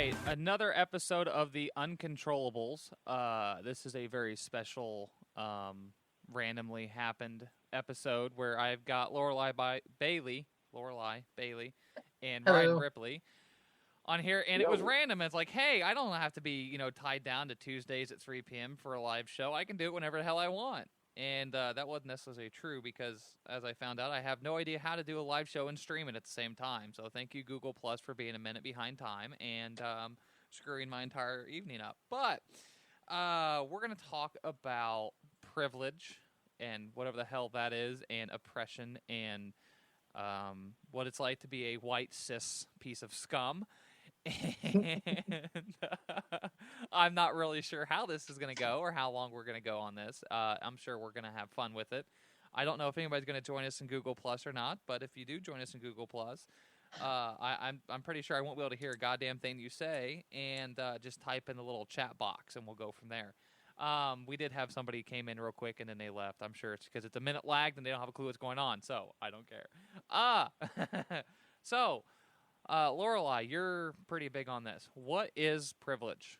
right, another episode of the Uncontrollables. This is a very special, randomly happened episode where I've got Lorelai Bailey, and Ryan Hello. Ripley on here, and it was random. It's like, hey, I don't have to be, tied down to Tuesdays at 3 p.m. for a live show. I can do it whenever the hell I want. And that wasn't necessarily true because, as I found out, I have no idea how to do a live show and stream it at the same time. So thank you, Google Plus, for being a minute behind time and screwing my entire evening up. But we're going to talk about privilege and whatever the hell that is, and oppression, and what it's like to be a white cis piece of scum. And I'm not really sure how this is going to go or how long we're going to go on this. I'm sure we're going to have fun with it. I don't know if anybody's going to join us in Google Plus or not, but if you do join us in Google Plus, I'm pretty sure I won't be able to hear a goddamn thing you say, and just type in the little chat box, and we'll go from there. We did have somebody came in real quick, and then they left. I'm sure it's because it's a minute lagged, and they don't have a clue what's going on, so I don't care. So... Lorelai, you're pretty big on this. What is privilege?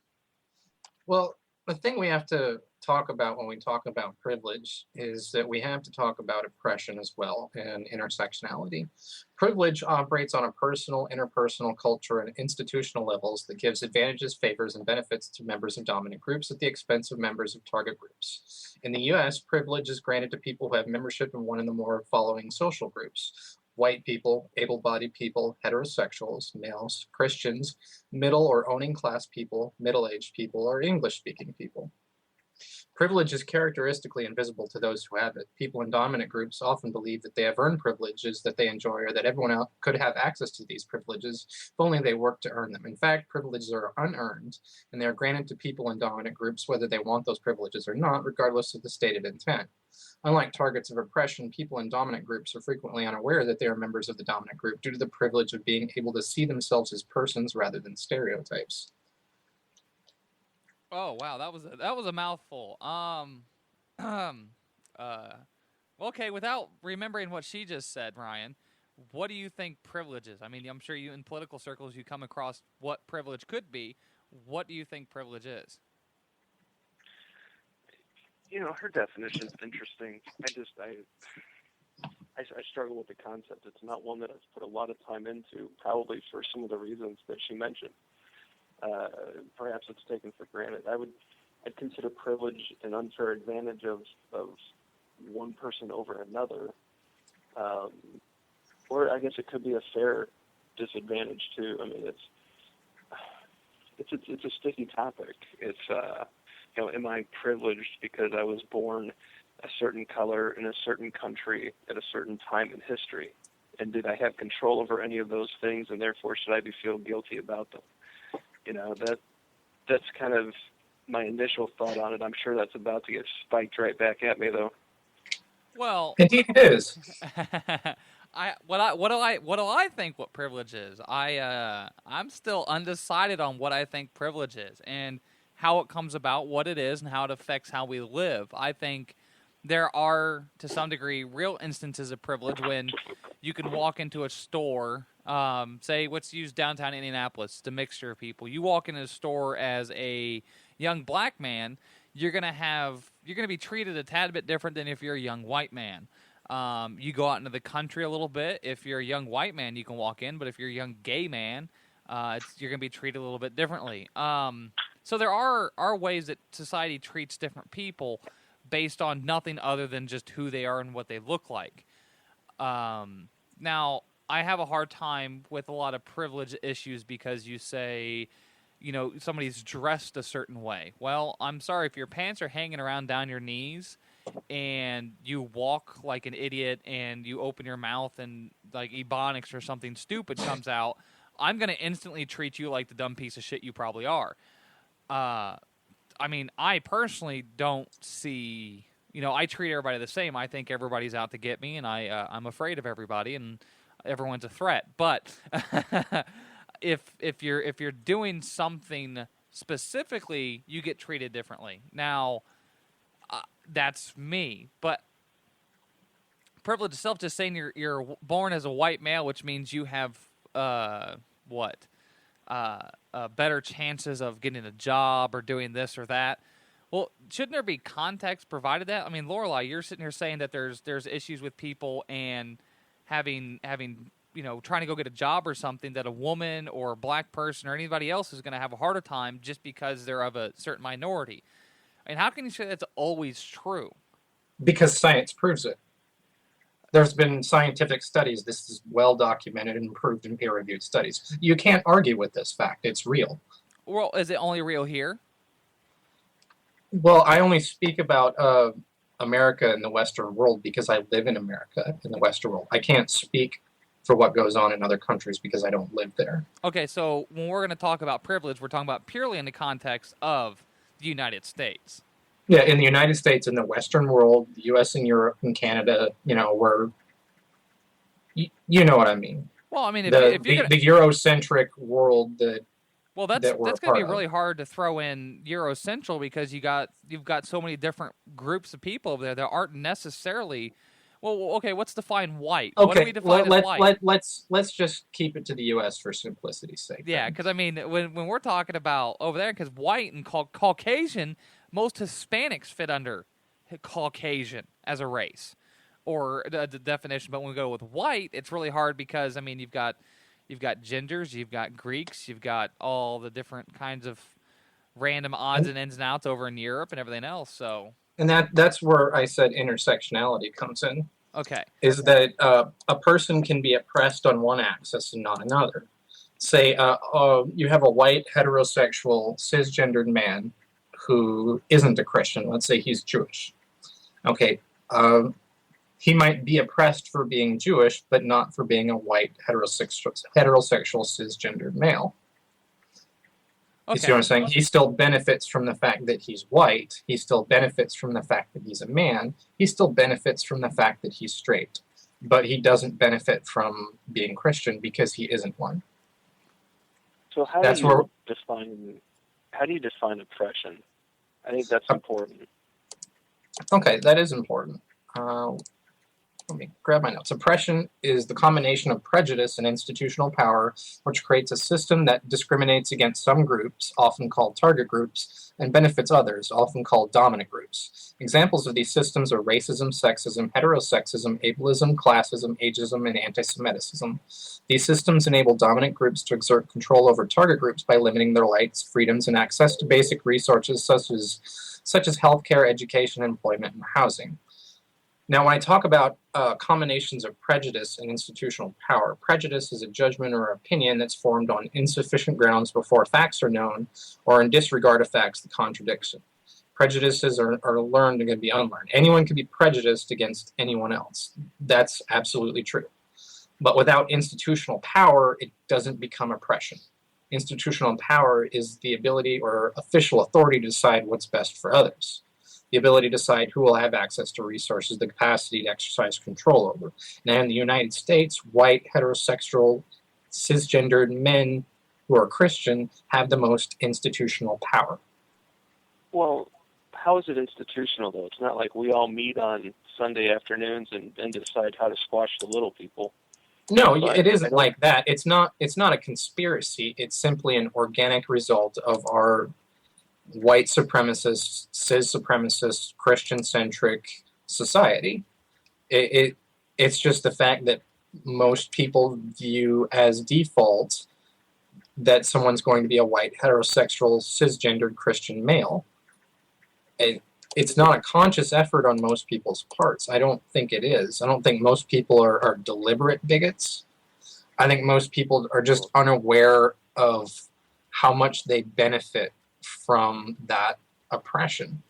Well, the thing we have to talk about when we talk about privilege is that we have to talk about oppression as well and intersectionality. Privilege operates on a personal, interpersonal, culture, and institutional levels that gives advantages, favors, and benefits to members of dominant groups at the expense of members of target groups. In the U.S., privilege is granted to people who have membership in one of the more following social groups: white people, able-bodied people, heterosexuals, males, Christians, middle or owning class people, middle-aged people, or English-speaking people. Privilege is characteristically invisible to those who have it. People in dominant groups often believe that they have earned privileges that they enjoy, or that everyone else could have access to these privileges if only they worked to earn them. In fact, privileges are unearned, and they are granted to people in dominant groups whether they want those privileges or not, regardless of the stated intent. Unlike targets of oppression, people in dominant groups are frequently unaware that they are members of the dominant group due to the privilege of being able to see themselves as persons rather than stereotypes. Oh wow, that was a mouthful. Okay, without remembering what she just said, Ryan, what do you think privilege is? I mean, I'm sure you in political circles you come across what privilege could be. What do you think privilege is? Her definition is interesting. I struggle with the concept. It's not one that I've put a lot of time into, probably for some of the reasons that she mentioned. Perhaps it's taken for granted. I'd consider privilege an unfair advantage of one person over another, or I guess it could be a fair disadvantage too. I mean, it's a sticky topic. It's am I privileged because I was born a certain color in a certain country at a certain time in history, and did I have control over any of those things, and therefore should I feel guilty about them? That's kind of my initial thought on it. I'm sure that's about to get spiked right back at me, though. Well, indeed it is. What do I think what privilege is? I'm still undecided on what I think privilege is and how it comes about, what it is, and how it affects how we live. I think there are, to some degree, real instances of privilege when you can walk into a store. Say, let's use downtown Indianapolis, the mixture of people. You walk into a store as a young black man, you're gonna be treated a tad bit different than if you're a young white man. You go out into the country a little bit. If you're a young white man, you can walk in, but if you're a young gay man, you're gonna be treated a little bit differently. So there are ways that society treats different people based on nothing other than just who they are and what they look like. Now, I have a hard time with a lot of privilege issues because you say, somebody's dressed a certain way. Well, I'm sorry, if your pants are hanging around down your knees and you walk like an idiot and you open your mouth and like Ebonics or something stupid comes out, I'm going to instantly treat you like the dumb piece of shit you probably are. I mean, I personally don't see, I treat everybody the same. I think everybody's out to get me, and I'm afraid of everybody, and everyone's a threat. But if you're doing something specifically, you get treated differently. Now, that's me. But privilege itself, just saying you're born as a white male, which means you have what? better chances of getting a job or doing this or that. Well, shouldn't there be context provided that? I mean, Lorelai, you're sitting here saying that there's issues with people and having trying to go get a job or something, that a woman or a black person or anybody else is going to have a harder time just because they're of a certain minority. I mean, how can you say that's always true? Because science proves it. There's been scientific studies. This is well documented and proved in peer-reviewed studies. You can't argue with this fact. It's real. Well, is it only real here? Well, I only speak about America and the Western world because I live in America, in the Western world. I can't speak for what goes on in other countries because I don't live there. Okay, so when we're going to talk about privilege, we're talking about purely in the context of the United States. Yeah, in the United States, in the Western world, the U.S. and Europe and Canada, we're, you know what I mean. Well, I mean, the Eurocentric world that. Well, that's going to be really hard to throw in Eurocentral because you've got so many different groups of people over there that aren't necessarily. Well, okay, let's define white. Okay, what do we define as white? Let's just keep it to the U.S. for simplicity's sake. Yeah, because I mean, when we're talking about over there, because white and Caucasian, most Hispanics fit under Caucasian as a race or the definition. But when we go with white, it's really hard because I mean, you've got genders, you've got Greeks, you've got all the different kinds of random odds and ends and outs over in Europe and everything else. So, and that's where I said intersectionality comes in. Okay, is that a person can be oppressed on one axis and not another. Say you have a white heterosexual cisgendered man who isn't a Christian. Let's say he's Jewish. Okay. He might be oppressed for being Jewish, but not for being a white heterosexual cisgendered male. Okay. You see what I'm saying? He still benefits from the fact that he's white. He still benefits from the fact that he's a man. He still benefits from the fact that he's straight. But he doesn't benefit from being Christian because he isn't one. So how do you define oppression? I think that's important. Okay, that is important. Let me grab my notes. Oppression is the combination of prejudice and institutional power, which creates a system that discriminates against some groups, often called target groups, and benefits others, often called dominant groups. Examples of these systems are racism, sexism, heterosexism, ableism, classism, ageism, and anti-Semitism. These systems enable dominant groups to exert control over target groups by limiting their rights, freedoms, and access to basic resources such as healthcare, education, employment, and housing. Now, when I talk about combinations of prejudice and institutional power, prejudice is a judgment or opinion that's formed on insufficient grounds before facts are known, or in disregard of facts that contradict them. Prejudices are learned and can be unlearned. Anyone can be prejudiced against anyone else. That's absolutely true. But without institutional power, it doesn't become oppression. Institutional power is the ability or official authority to decide what's best for others. The ability to decide who will have access to resources, the capacity to exercise control over. Now, in the United States, white, heterosexual, cisgendered men who are Christian have the most institutional power. Well, how is it institutional, though? It's not like we all meet on Sunday afternoons and decide how to squash the little people. No, it isn't like that. It's not a conspiracy. It's simply an organic result of our white supremacist, cis supremacist, Christian-centric society. It's just the fact that most people view as default that someone's going to be a white, heterosexual, cisgendered Christian male. It's not a conscious effort on most people's parts. I don't think it is. I don't think most people are deliberate bigots. I think most people are just unaware of how much they benefit from that oppression.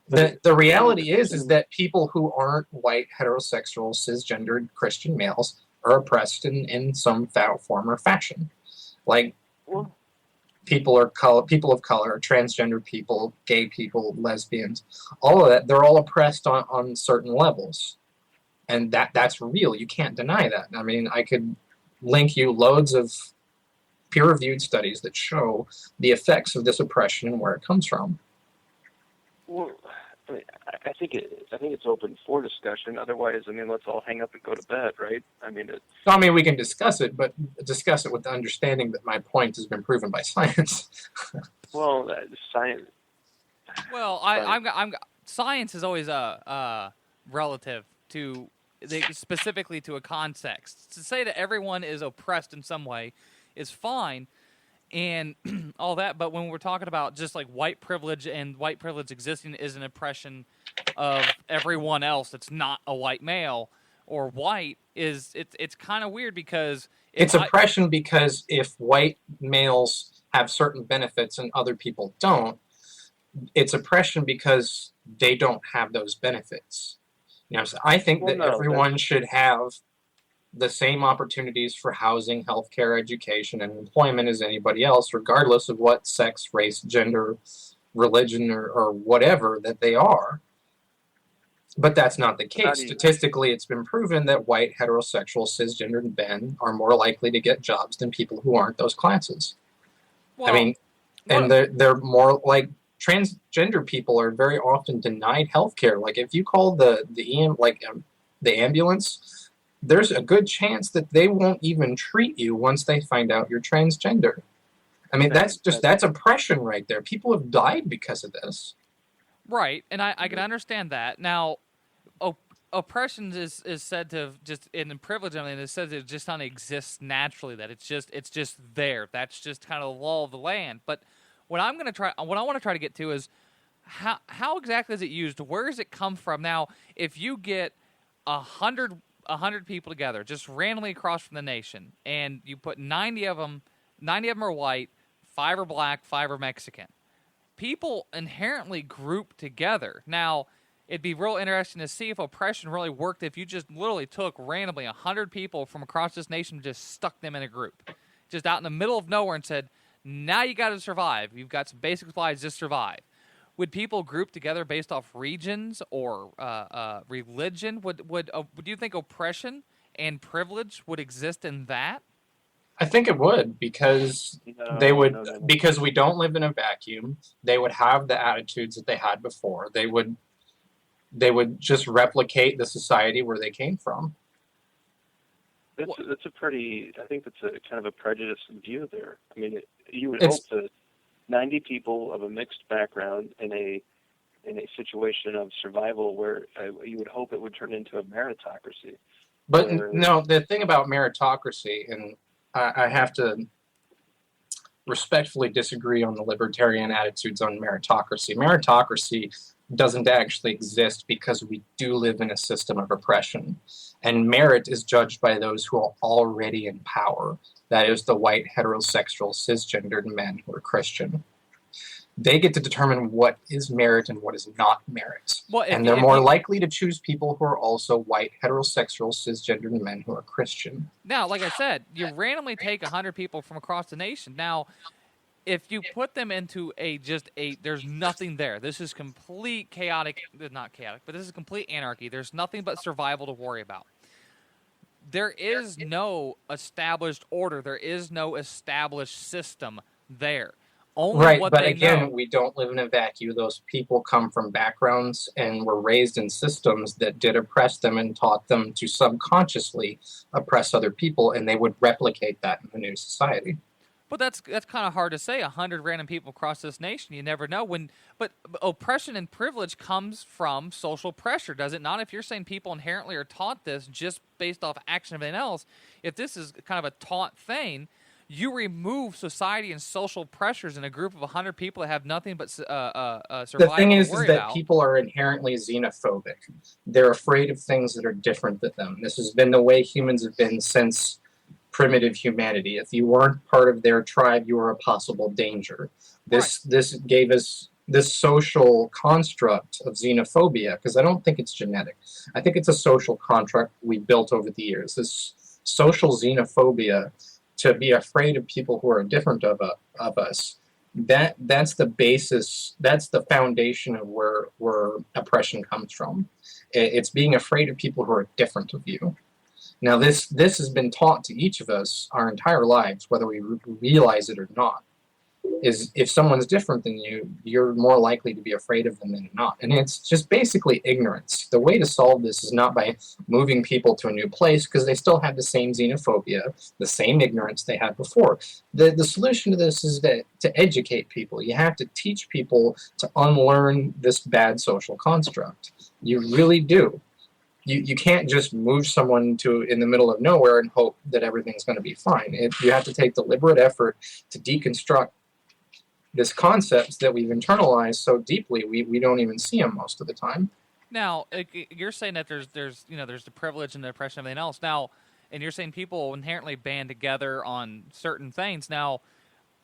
The reality is that people who aren't white, heterosexual, cisgendered Christian males are oppressed in some form or fashion. Like people of color, transgender people, gay people, lesbians, all of that, they're all oppressed on certain levels. And that's real. You can't deny that. I mean, I could link you loads of peer-reviewed studies that show the effects of this oppression and where it comes from. Well, I think it's open for discussion. Otherwise, I mean, let's all hang up and go to bed, right? I mean, we can discuss it, but discuss it with the understanding that my point has been proven by science. well, science. Well, science is always relative to specifically to a context. To say that everyone is oppressed in some way is fine and all that, but when we're talking about just like white privilege and white privilege existing is an oppression of everyone else that's not a white male or white, it's kind of weird because it's oppression because if white males have certain benefits and other people don't, it's oppression because they don't have those benefits. You know, so I think that everyone should have the same opportunities for housing, healthcare, education, and employment as anybody else, regardless of what sex, race, gender, religion, or whatever that they are. But that's not the case. Statistically, it's been proven that white, heterosexual, cisgendered men are more likely to get jobs than people who aren't those classes. Well, I mean, and they're more like transgender people are very often denied healthcare. Like if you call the ambulance, there's a good chance that they won't even treat you once they find out you're transgender. I mean, that's oppression right there. People have died because of this. Right, and I can understand that. Now, oppression is said to just in privilege. I mean, it's said to just not exist naturally. That it's just there. That's just kind of the law of the land. But what I want to try to get to is how exactly is it used? Where does it come from? Now, if you get 100 people together, just randomly across from the nation, and you put 90 of them are white, 5 are black, 5 are Mexican. People inherently group together. Now, it'd be real interesting to see if oppression really worked if you just literally took randomly 100 people from across this nation and just stuck them in a group, just out in the middle of nowhere and said, now you got to survive. You've got some basic supplies, just survive. Would people group together based off regions or religion? Would you think oppression and privilege would exist in that? I think it would because because we don't live in a vacuum. They would have the attitudes that they had before. They would just replicate the society where they came from. I think that's a kind of a prejudiced view there. I mean, you would hope that 90 people of a mixed background in a situation of survival where you would hope it would turn into a meritocracy. But no, the thing about meritocracy, and I have to respectfully disagree on the libertarian attitudes on meritocracy. Meritocracy doesn't actually exist because we do live in a system of oppression. And merit is judged by those who are already in power. That is the white, heterosexual, cisgendered men who are Christian. They get to determine what is merit and what is not merit. Well, and they're more likely to choose people who are also white, heterosexual, cisgendered men who are Christian. Now, like I said, you randomly take 100 people from across the nation. Now, if you put them into there's nothing there. This is complete chaotic, not chaotic, but this is complete anarchy. There's nothing but survival to worry about. There is no established order. There is no established system there. Only but again, we don't live in a vacuum. Those people come from backgrounds and were raised in systems that did oppress them and taught them to subconsciously oppress other people, and they would replicate that in the new society. But that's kind of hard to say. 100 random people across this nation, you never know. But oppression and privilege comes from social pressure, does it not? If you're saying people inherently are taught this just based off action and everything else, if this is kind of a taught thing, you remove society and social pressures in a group of 100 people that have nothing but survival. The thing is that people are inherently xenophobic. They're afraid of things that are different than them. This has been the way humans have been since primitive humanity. If you weren't part of their tribe, you were a possible danger. This gave us this social construct of xenophobia, because I don't think it's genetic. I think it's a social construct we built over the years. This social xenophobia, to be afraid of people who are different of us, that's the basis, that's the foundation of where oppression comes from. It's being afraid of people who are different of you. Now, this has been taught to each of us our entire lives, whether we realize it or not. is if someone's different than you, you're more likely to be afraid of them than not. And it's just basically ignorance. The way to solve this is not by moving people to a new place, because they still have the same xenophobia, the same ignorance they had before. The solution to this is to educate people. You have to teach people to unlearn this bad social construct. You really do. You can't just move someone to in the middle of nowhere and hope that everything's going to be fine. You have to take deliberate effort to deconstruct this concepts that we've internalized so deeply we don't even see them most of the time. Now, you're saying that there's the privilege and the oppression and everything else. Now, and you're saying people inherently band together on certain things. Now,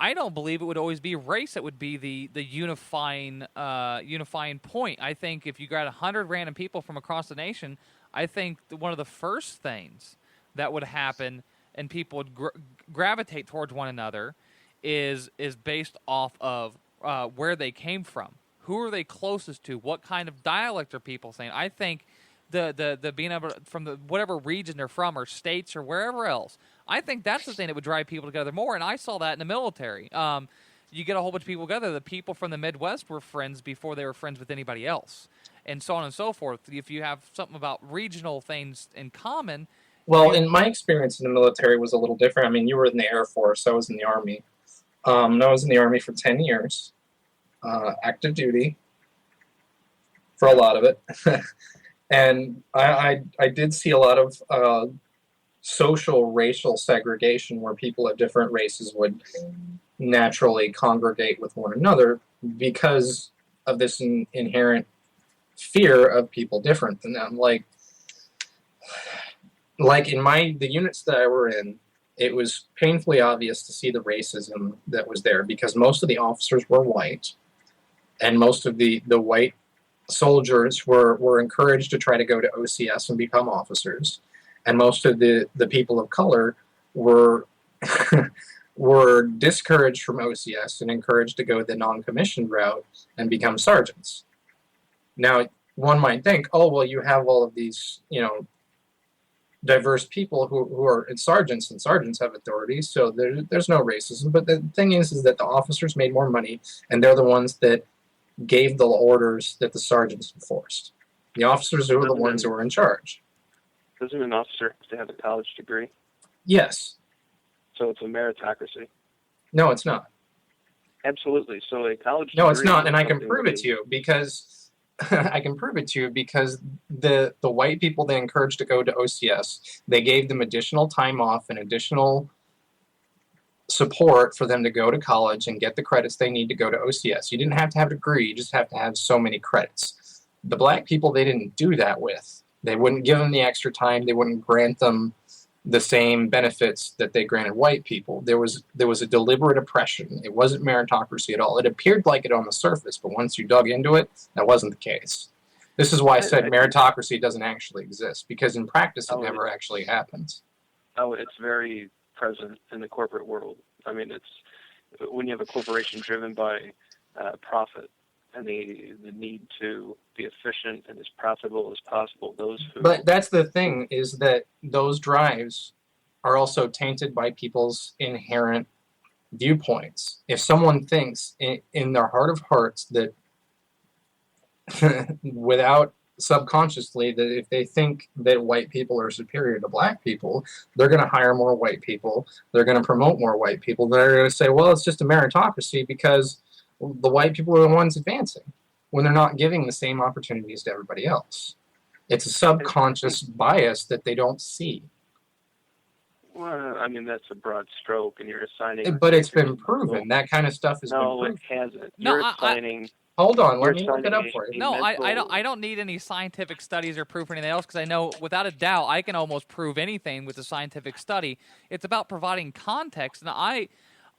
I don't believe it would always be race that would be the unifying point. I think if you got 100 random people from across the nation, I think one of the first things that would happen and people would gravitate towards one another is based off of where they came from. Who are they closest to? What kind of dialect are people saying? I think the being able to, from the whatever region they're from or states or wherever else, I think that's the thing that would drive people together more. And I saw that in the military. You get a whole bunch of people together. The people from the Midwest were friends before they were friends with anybody else, and so on and so forth. If you have something about regional things in common. Well, in my experience in the military was a little different. I mean, you were in the Air Force. I was in the Army. I was in the Army for 10 years, active duty for a lot of it. And I did see a lot of social, racial segregation where people of different races would naturally congregate with one another because of this inherent fear of people different than them. Like in the units that I were in, it was painfully obvious to see the racism that was there because most of the officers were white, and most of the white soldiers were encouraged to try to go to OCS and become officers, and most of the people of color were were discouraged from OCS and encouraged to go the non-commissioned route and become sergeants. Now, one might think, oh, well, you have all of these, diverse people who are sergeants, and sergeants have authority, so there's no racism. But the thing is that the officers made more money, and they're the ones that gave the orders that the sergeants enforced. The officers were the ones who were in charge. Doesn't an officer have to have a college degree? Yes. So it's a meritocracy? No, it's not. Absolutely. So a college degree... No, it's not, and I can prove it to you because... the white people they encouraged to go to OCS, they gave them additional time off and additional support for them to go to college and get the credits they need to go to OCS. You didn't have to have a degree, you just have to have so many credits. The black people they didn't do that with. They wouldn't give them the extra time, they wouldn't grant them the same benefits that they granted white people. There was a deliberate oppression. It wasn't meritocracy at all. It appeared like it on the surface, but once you dug into it, that wasn't the case. This is why I said meritocracy doesn't actually exist, because in practice it never actually happens. Oh, it's very present in the corporate world. I mean, it's when you have a corporation driven by profit and the need to be efficient and as profitable as possible. But that's the thing, is that those drives are also tainted by people's inherent viewpoints. If someone thinks in their heart of hearts that without subconsciously that if they think that white people are superior to black people, they're going to hire more white people, they're going to promote more white people, they're going to say, well, it's just a meritocracy because the white people are the ones advancing, when they're not giving the same opportunities to everybody else. It's a subconscious bias that they don't see. Well, I mean, that's a broad stroke, and you're assigning... But it's been proven. That kind of stuff has been proven. No, it hasn't. You're assigning... Hold on, let me look it up for you. No, I don't need any scientific studies or proof or anything else, because I know without a doubt I can almost prove anything with a scientific study. It's about providing context, and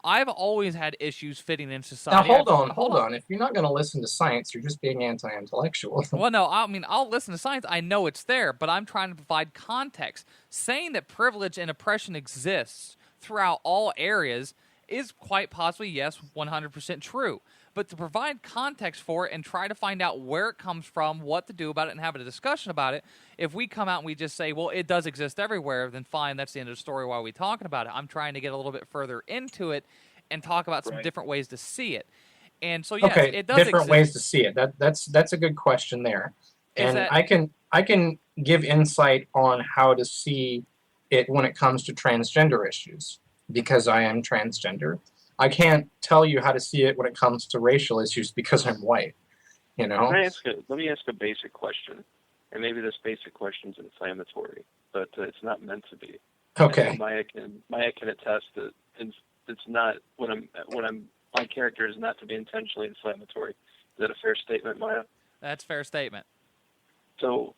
I've always had issues fitting in society. Now, hold on. If you're not going to listen to science, you're just being anti-intellectual. Well, no, I mean, I'll listen to science. I know it's there, but I'm trying to provide context. Saying that privilege and oppression exists throughout all areas is quite possibly, yes, 100% true. But to provide context for it and try to find out where it comes from, what to do about it, and have a discussion about it, if we come out and we just say, well, it does exist everywhere, then fine, that's the end of the story. Why are we talking about it? I'm trying to get a little bit further into it and talk about some Right. different ways to see it. And so, yes, Okay, it does different exist. ways to see it. That's a good question there. Is And that- I can give insight on how to see it when it comes to transgender issues because I am transgender. I can't tell you how to see it when it comes to racial issues because I'm white. You know? Let me ask a basic question, and maybe this basic question is inflammatory, but it's not meant to be. Okay. And Maya can attest that it's not my character is not to be intentionally inflammatory. Is that a fair statement, Maya? That's a fair statement. So,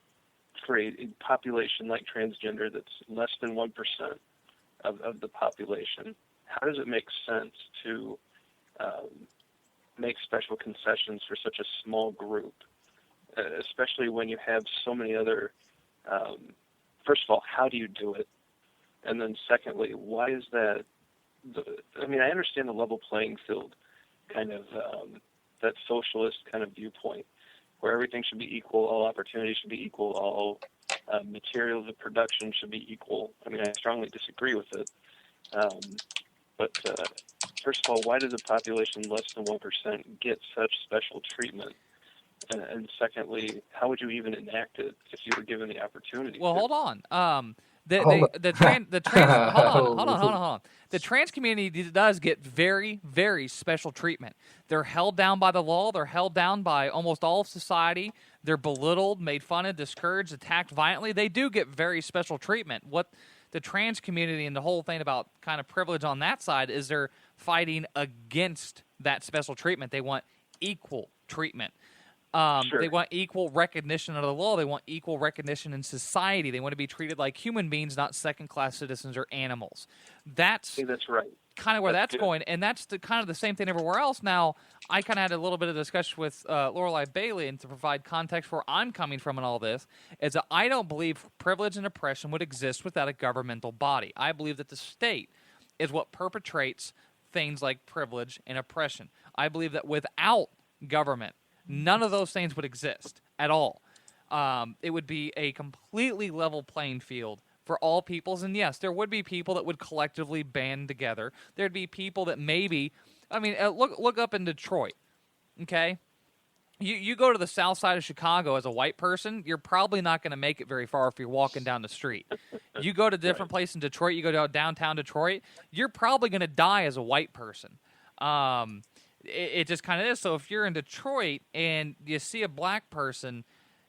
for a population like transgender that's less than 1% of the population, how does it make sense to make special concessions for such a small group, especially when you have so many other, first of all, how do you do it? And then secondly, why is that? I mean, I understand the level playing field kind of, that socialist kind of viewpoint, where everything should be equal, all opportunities should be equal, all materials of production should be equal. I mean, I strongly disagree with it. But first of all, why does a population less than 1% get such special treatment? And secondly, how would you even enact it if you were given the opportunity? Well, hold on. The trans community does get very, very special treatment. They're held down by the law. They're held down by almost all of society. They're belittled, made fun of, discouraged, attacked violently. They do get very special treatment. What the trans community and the whole thing about kind of privilege on that side is they're fighting against that special treatment. They want equal treatment. Sure. They want equal recognition of the law. They want equal recognition in society. They want to be treated like human beings, not second-class citizens or animals. That's right. kind of where that's good. going, and that's kind of the same thing everywhere else. Now, I kind of had a little bit of discussion with Lorelei Bailey, and to provide context where I'm coming from in all this, is that I don't believe privilege and oppression would exist without a governmental body. I believe that the state is what perpetrates things like privilege and oppression. I believe that without government, none of those things would exist at all. It would be a completely level playing field for all peoples. And yes, there would be people that would collectively band together. There'd be people that maybe, I mean, look up in Detroit, okay? You go to the south side of Chicago as a white person, you're probably not going to make it very far if you're walking down the street. You go to a different place in Detroit, you go to downtown Detroit, you're probably going to die as a white person. It just kind of is. So if you're in Detroit and you see a black person,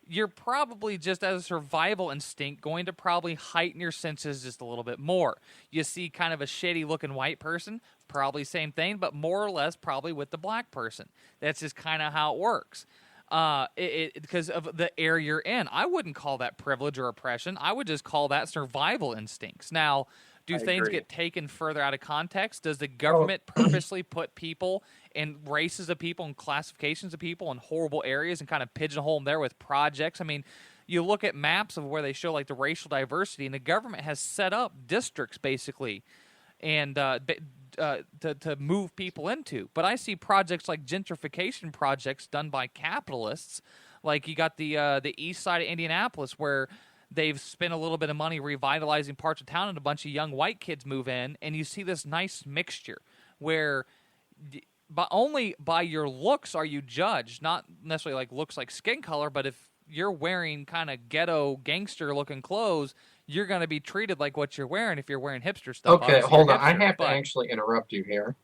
you're probably just as a survival instinct going to probably heighten your senses just a little bit more. You see kind of a shitty-looking white person, probably same thing, but more or less probably with the black person. That's just kind of how it works. Because of the area you're in. I wouldn't call that privilege or oppression. I would just call that survival instincts. Now, do things get taken further out of context? Does the government purposely put people and races of people and classifications of people in horrible areas and kind of pigeonhole them there with projects? I mean, you look at maps of where they show like the racial diversity, and the government has set up districts basically and to move people into. But I see projects like gentrification projects done by capitalists. Like you got the east side of Indianapolis where they've spent a little bit of money revitalizing parts of town, and a bunch of young white kids move in, and you see this nice mixture where but only by your looks are you judged, not necessarily like looks like skin color, but if you're wearing kind of ghetto gangster-looking clothes, you're going to be treated like what you're wearing if you're wearing hipster stuff. Okay, hold on. I have to actually interrupt you here.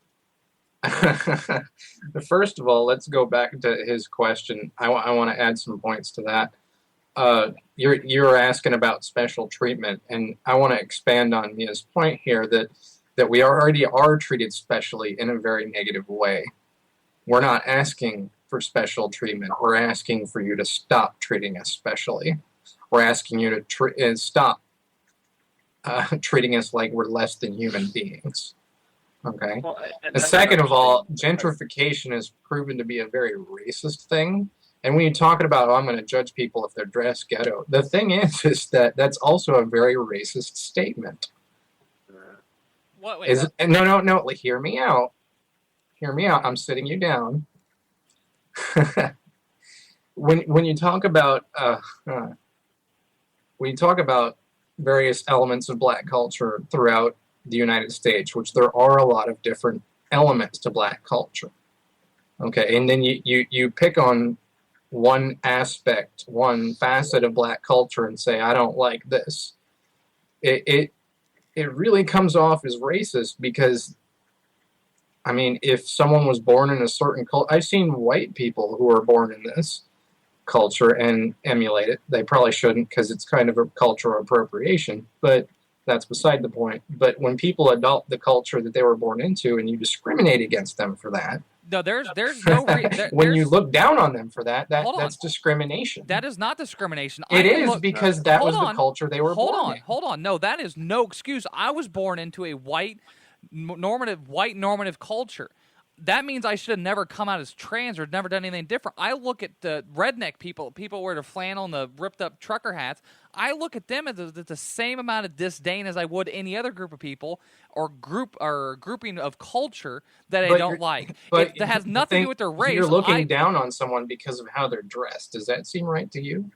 First of all, let's go back to his question. I want to add some points to that. You're asking about special treatment, and I want to expand on his point here that we already are treated specially in a very negative way. We're not asking for special treatment. We're asking for you to stop treating us specially. We're asking you to stop treating us like we're less than human beings. Okay? Well, and second of all, gentrification has proven to be a very racist thing. And when you're talking about, I'm going to judge people if they're dressed ghetto, the thing is that that's also a very racist statement. What? No. Hear me out. Hear me out. I'm sitting you down. when you talk about various elements of black culture throughout the United States, which there are a lot of different elements to black culture. Okay, and then you pick on one aspect, one facet of black culture and say, I don't like this. It really comes off as racist because, I mean, if someone was born in a certain culture, I've seen white people who are born in this culture and emulate it. They probably shouldn't because it's kind of a cultural appropriation, but that's beside the point. But when people adopt the culture that they were born into and you discriminate against them for that, no, there's no when you look down on them for that's discrimination. That is not discrimination. It is because that was the culture they were born in. Hold on. No, that is no excuse. I was born into a white normative culture. That means I should have never come out as trans or never done anything different. I look at the redneck people wear the flannel and the ripped up trucker hats. I look at them as the same amount of disdain as I would any other group of people or grouping of culture that I don't like. That has nothing to do with their race. You're looking down on someone because of how they're dressed. Does that seem right to you?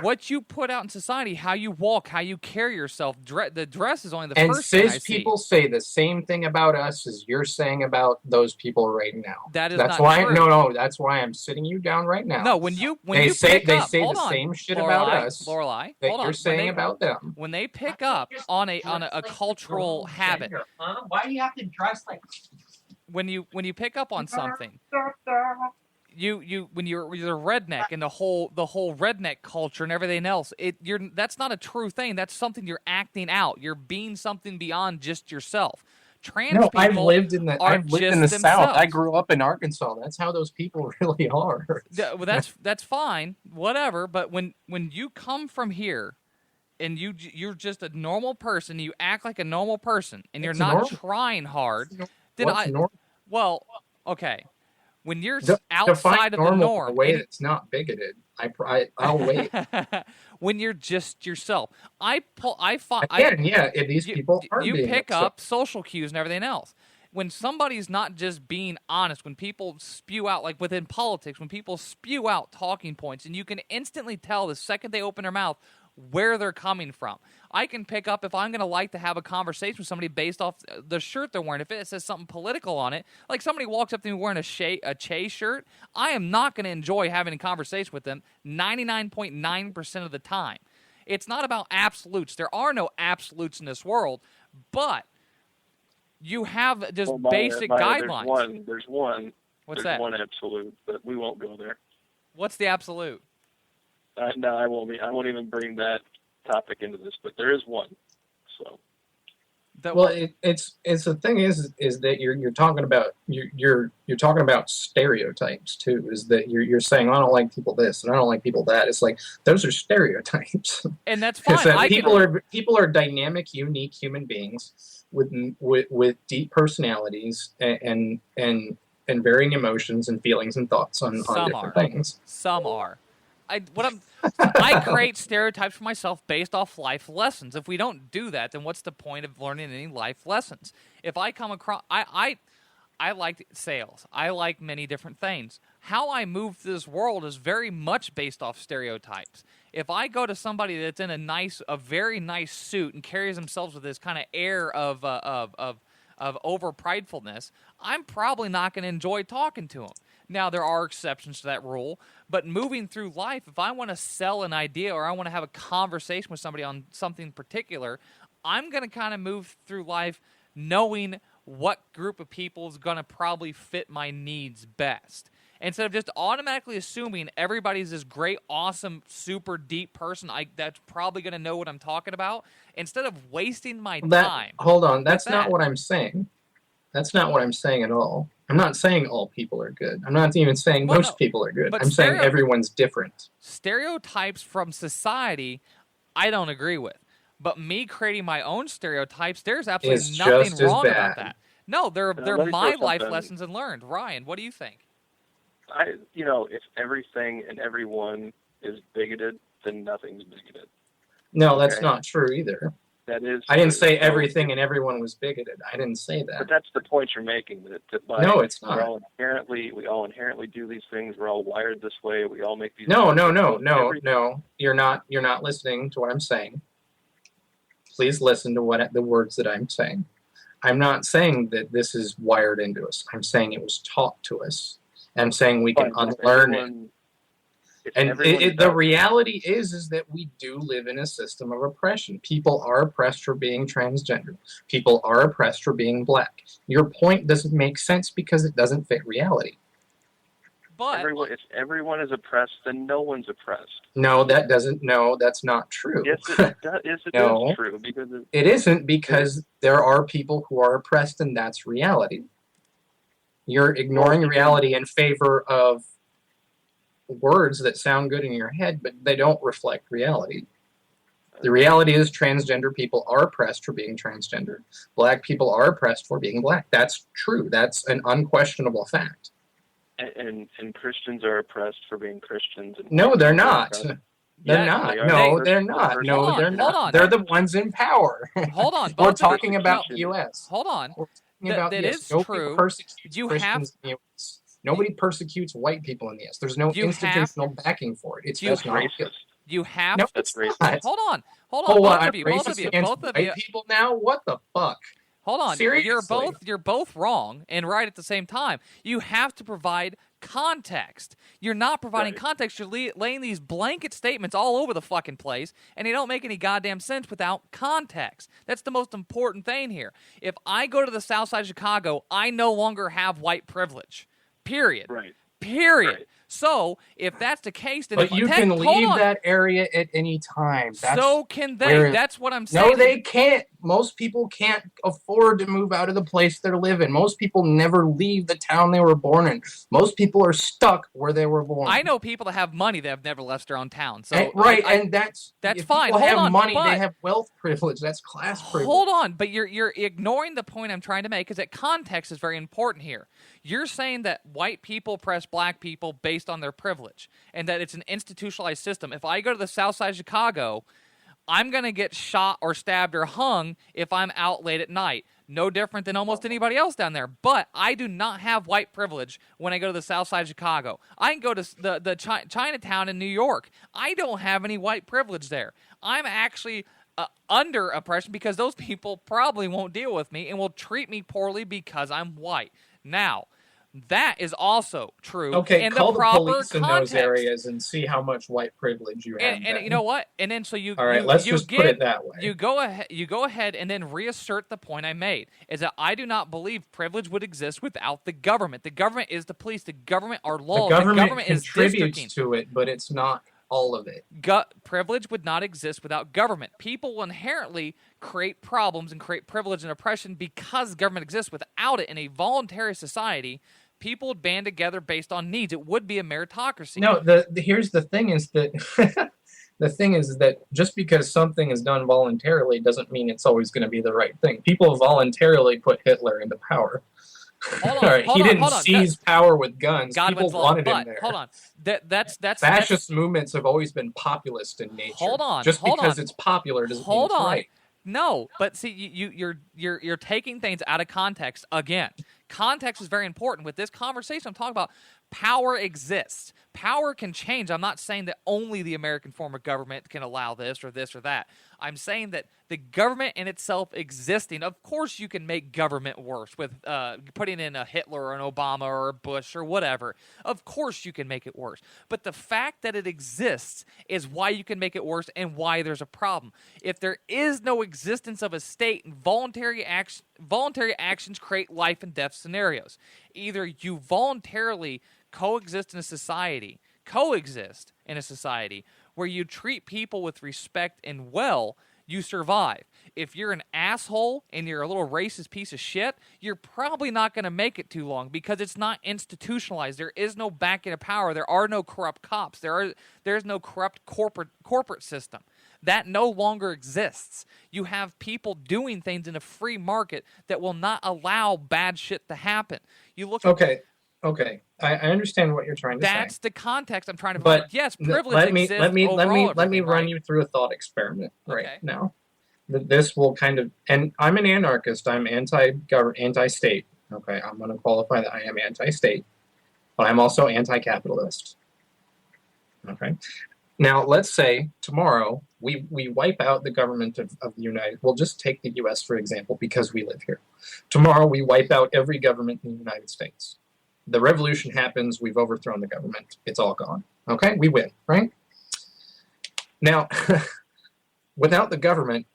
What you put out in society, how you walk, how you carry yourself, the dress is only the and first thing I see. And cis people say the same thing about us as you're saying about those people right now. That's not why, true. No, that's why I'm sitting you down right now. No, when they say the same shit about us. Lorelei, that you're saying about them. When they pick up on a cultural habit, why do you have to dress like? When you pick up on something. When you're a redneck and the whole redneck culture and everything else, that's not a true thing. That's something you're acting out. You're being something beyond just yourself. Trans people I've lived in the South. I grew up in Arkansas. That's how those people really are. Well, that's fine, whatever. But when you come from here and you're just a normal person, you act like a normal person, and you're not trying hard, well, okay. When you're outside of the norm, in a way that's not bigoted, I'll wait. When you're just yourself, these people are. You pick up social cues and everything else. When somebody's not just being honest, when people spew out, like within politics, when people spew out talking points, and you can instantly tell the second they open their mouth where they're coming from. I can pick up if I'm going to like to have a conversation with somebody based off the shirt they're wearing. If it says something political on it, like somebody walks up to me wearing a Che shirt, I am not going to enjoy having a conversation with them 99.9% of the time. It's not about absolutes. There are no absolutes in this world, but you have just basic guidelines. There's one. What's there's that? One absolute, but we won't go there. What's the absolute? No, I won't. I won't even bring that topic into this, but there is one. So, it's the thing is that you're talking about you're talking about stereotypes too. Is that you're saying I don't like people this and I don't like people that. It's like those are stereotypes, and that's fine. People are dynamic, unique human beings with deep personalities and varying emotions and feelings and thoughts on different things. Some are. I create stereotypes for myself based off life lessons. If we don't do that, then what's the point of learning any life lessons? If I come across, I like sales. I like many different things. How I move through this world is very much based off stereotypes. If I go to somebody that's in a very nice suit and carries themselves with this kind of air of over pridefulness, I'm probably not going to enjoy talking to them. Now, there are exceptions to that rule, but moving through life, if I want to sell an idea or I want to have a conversation with somebody on something particular, I'm going to kind of move through life knowing what group of people is going to probably fit my needs best. Instead of just automatically assuming everybody's this great, awesome, super deep person that's probably going to know what I'm talking about, instead of wasting my time. Hold on, that's not what I'm saying. That's not what I'm saying at all. I'm not saying all people are good. I'm not even saying most people are good. I'm saying everyone's different. Stereotypes from society, I don't agree with. But me creating my own stereotypes, there's absolutely nothing wrong about that. No, they're my life lessons and learned. Ryan, what do you think? If everything and everyone is bigoted, then nothing's bigoted. No, that's not true either. That is. I didn't say everything and everyone was bigoted. I didn't say that. But that's the point you're making. No, it's not. We all inherently do these things. We're all wired this way. We all make these. No. You're not listening to what I'm saying. Please listen to the words that I'm saying. I'm not saying that this is wired into us. I'm saying it was taught to us. I'm saying we can unlearn it. And the reality is that we do live in a system of oppression. People are oppressed for being transgender. People are oppressed for being black. Your point doesn't make sense because it doesn't fit reality. But if everyone is oppressed, then no one's oppressed. No, that's not true. Yes, it is true. Because it isn't, because there are people who are oppressed, and that's reality. You're ignoring reality in favor of words that sound good in your head, but they don't reflect reality. The reality is transgender people are oppressed for being transgender. Black people are oppressed for being black. That's true. That's an unquestionable fact. And Christians are oppressed for being Christians. No, they're not. They're not. No, they're not. No, they're not. They're the ones in power. Hold on. We're talking about the U.S. Hold on. We're talking about that is Nobody true. persecutes Christians in the U.S. Nobody persecutes white people in the U.S. There's no institutional backing for it. It's just not racist. You have no, to. it's not. Hold on. Both of you. Both of you. People now? What the fuck? Hold on. Seriously? You're both wrong and right at the same time. You have to provide context. You're not providing context. You're laying these blanket statements all over the fucking place, and they don't make any goddamn sense without context. That's the most important thing here. If I go to the south side of Chicago, I no longer have white privilege. Period. Period. Right. So, if that's the case, then... But you can leave that area at any time. So can they. That's what I'm saying. No, they can't. Most people can't afford to move out of the place they're living. Most people never leave the town they were born in. Most people are stuck where they were born. I know people that have money that have never left their own town. So and that's fine. People have money. But, they have wealth privilege. That's class privilege. Hold on, but you're ignoring the point I'm trying to make, because that context is very important here. You're saying that white people oppress black people based on their privilege, and that it's an institutionalized system. If I go to the south side of Chicago, I'm going to get shot or stabbed or hung if I'm out late at night. No different than almost anybody else down there. But I do not have white privilege when I go to the south side of Chicago. I can go to the Chinatown in New York. I don't have any white privilege there. I'm actually under oppression because those people probably won't deal with me and will treat me poorly because I'm white. Now, that is also true. Okay, in call the proper police context. in those areas and see how much white privilege you have. And you know what? And then so you. All right, let's just put it that way. You go ahead and then reassert the point I made, is that I do not believe privilege would exist without the government. The government is the police. The government are laws. The government is contributes to it, but it's not all of it. Privilege would not exist without government. People will inherently create problems and create privilege and oppression because government exists. Without it, in a voluntary society, people would band together based on needs. It would be a meritocracy. No, here's the thing is that the thing is that just because something is done voluntarily doesn't mean it's always going to be the right thing. People voluntarily put Hitler into power. He didn't seize power with guns. People wanted him there. Hold on. That's fascist movements have always been populist in nature. Hold on. Just because it's popular doesn't mean it's right. No, but see, you're taking things out of context again. Context is very important. With this conversation, I'm talking about power exists. Power can change. I'm not saying that only the American form of government can allow this or that. I'm saying that the government in itself existing, of course you can make government worse with putting in a Hitler or an Obama or a Bush or whatever. Of course you can make it worse. But the fact that it exists is why you can make it worse and why there's a problem. If there is no existence of a state, voluntary actions create life and death scenarios. Either you voluntarily coexist in a society where you treat people with respect and well, you survive. If you're an asshole and you're a little racist piece of shit, you're probably not going to make it too long because it's not institutionalized. There is no backing of power. There are no corrupt cops. There's no corrupt corporate system. That no longer exists. You have people doing things in a free market that will not allow bad shit to happen. You look at Okay, I understand what you're trying to say. That's the context I'm trying to provide. Yes, privilege exists. Let me run you through a thought experiment now. This will kind of, and I'm an anarchist. I'm anti-state. Okay, I'm going to qualify that I am anti-state, but I'm also anti-capitalist. Okay, Now, let's say tomorrow we wipe out the government of the United. We'll just take the U.S. for example because we live here. Tomorrow we wipe out every government in the United States. The revolution happens. We've overthrown the government. It's all gone. Okay, we win, right? Now, without the government,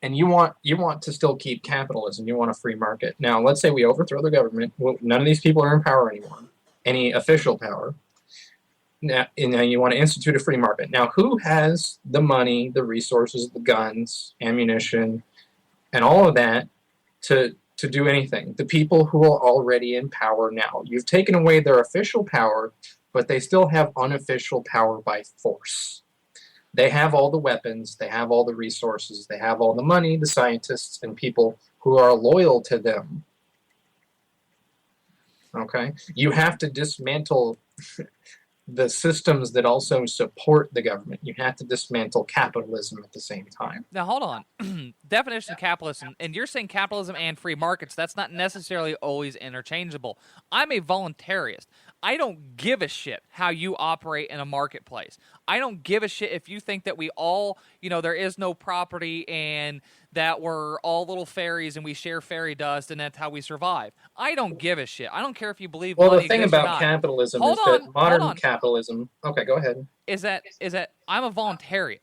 and you want to still keep capitalism. You want a free market. Now, let's say we overthrow the government. Well, none of these people are in power anymore, any official power. Now, you want to institute a free market. Now, who has the money, the resources, the guns, ammunition, and all of that to do anything? The people who are already in power now. You've taken away their official power, but they still have unofficial power by force. They have all the weapons, they have all the resources, they have all the money, the scientists, and people who are loyal to them. Okay? You have to dismantle the systems that also support the government. You have to dismantle capitalism at the same time. Now, hold on. Definition of capitalism, and you're saying capitalism and free markets, that's not necessarily always interchangeable. I'm a voluntarist. I don't give a shit how you operate in a marketplace. I don't give a shit if you think that we all, there is no property and that we're all little fairies and we share fairy dust and that's how we survive. I don't give a shit. I don't care if you believe well, money the thing exists or about not. capitalism Hold is on, that modern hold on. capitalism... Okay, go ahead. Is that I'm a voluntarist.